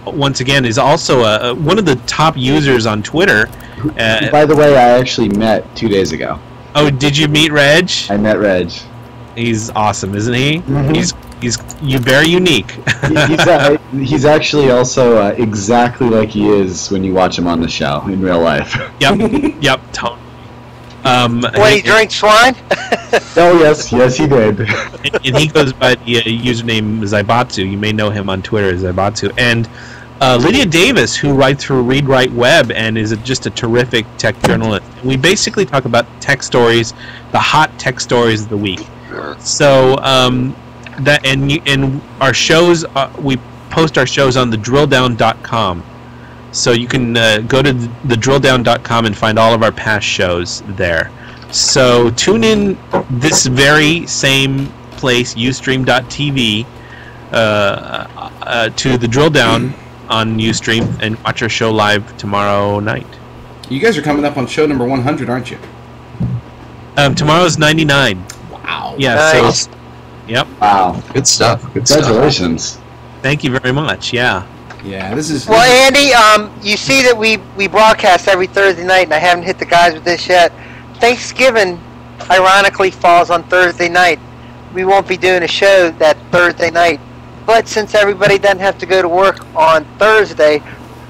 once again is also one of the top users on Twitter. By the way, I actually met 2 days ago. Oh, did you meet Reg? I met Reg. He's awesome, isn't he? Mhm. He's very unique. He's actually also exactly like he is when you watch him on the show in real life. Yep, totally. When he drinks wine? Oh yes, he did. And he goes by the username Zaibatsu. You may know him on Twitter as Zaibatsu. And Lydia Davis, who writes for Read Write Web and is just a terrific tech journalist. We basically talk about tech stories, the hot tech stories of the week. So that and our shows, we post our shows on thedrilldown.com. So you can go to thedrilldown.com and find all of our past shows there. So tune in this very same place, ustream.tv, to the Drill Down on Ustream, and watch our show live tomorrow night. You guys are coming up on show number 100, aren't you? Tomorrow's 99. Wow. Yeah. Nice. So, yep. Wow. Good stuff. Good stuff. Congratulations. Thank you very much. Yeah. Yeah, this is... Well, Andy, you see that we broadcast every Thursday night, and I haven't hit the guys with this yet. Thanksgiving ironically falls on Thursday night. We won't be doing a show that Thursday night. But since everybody doesn't have to go to work on Thursday,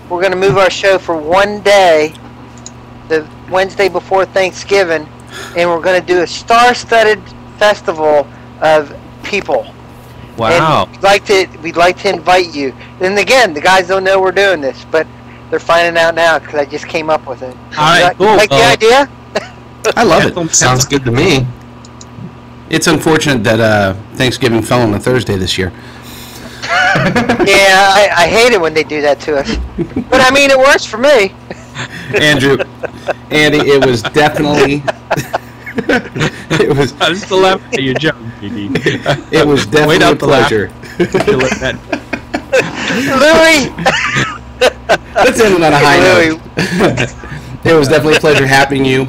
we're going to move our show for one day, the Wednesday before Thanksgiving, and we're going to do a star-studded festival of people. Wow. And we'd like to invite you. And again, the guys don't know we're doing this, but they're finding out now because I just came up with it. All right, cool. Like the idea? I love it. Sounds good to me. It's unfortunate that Thanksgiving fell on a Thursday this year. Yeah, I hate it when they do that to us. But I mean, it works for me. Andy, it was definitely... I'm still laughing at your joke, PD. It was definitely a pleasure. Louie! Let's end it on a high note. It was definitely a pleasure having you.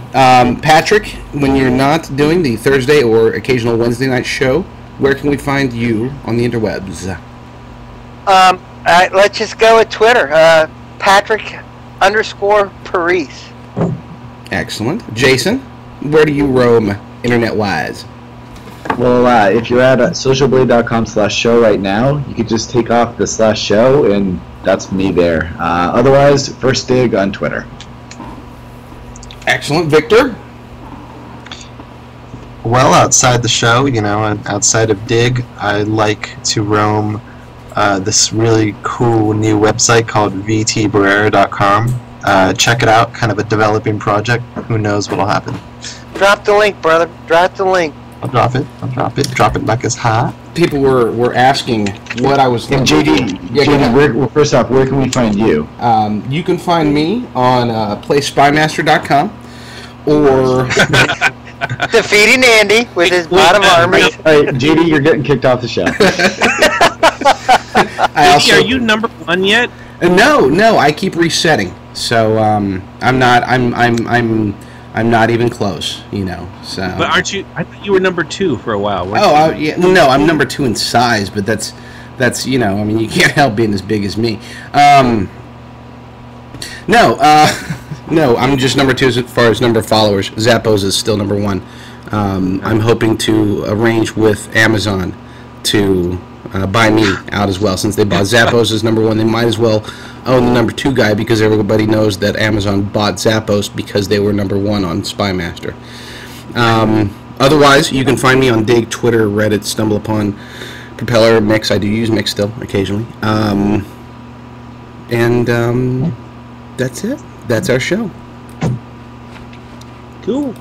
Patrick, when you're not doing the Thursday or occasional Wednesday night show, where can we find you on the interwebs? Let's just go with Twitter. Patrick_Paris. Excellent. Jason, where do you roam internet-wise? Well, if you're at socialblade.com/show right now, you could just take off the /show, and that's me there. Otherwise, First Dig on Twitter. Excellent. Victor? Well, outside the show, outside of Digg, I like to roam this really cool new website called vtbarrera.com. Check it out, kind of a developing project. Who knows what'll happen. Drop the link, brother. Drop the link. I'll drop it. Drop it like it's hot. People were asking what I was thinking. JD, first off, where can we find you? You can find me on playspymaster.com or defeating Andy with his bottom armor. All right, JD, you're getting kicked off the show. Are you number 1 yet? No, I keep resetting. So I'm not even close, So. But aren't you? I thought you were number 2 for a while. Yeah. No, I'm number 2 in size, but that's you can't help being as big as me. No, I'm just number 2 as far as number of followers. Zappos is still number 1. I'm hoping to arrange with Amazon to buy me out as well. Since they bought Zappos as number 1, they might as well own the number 2 guy because everybody knows that Amazon bought Zappos because they were number 1 on Spymaster. Otherwise, you can find me on Digg, Twitter, Reddit, StumbleUpon, Propeller, Mix. I do use Mix still occasionally. That's it. That's our show. Cool.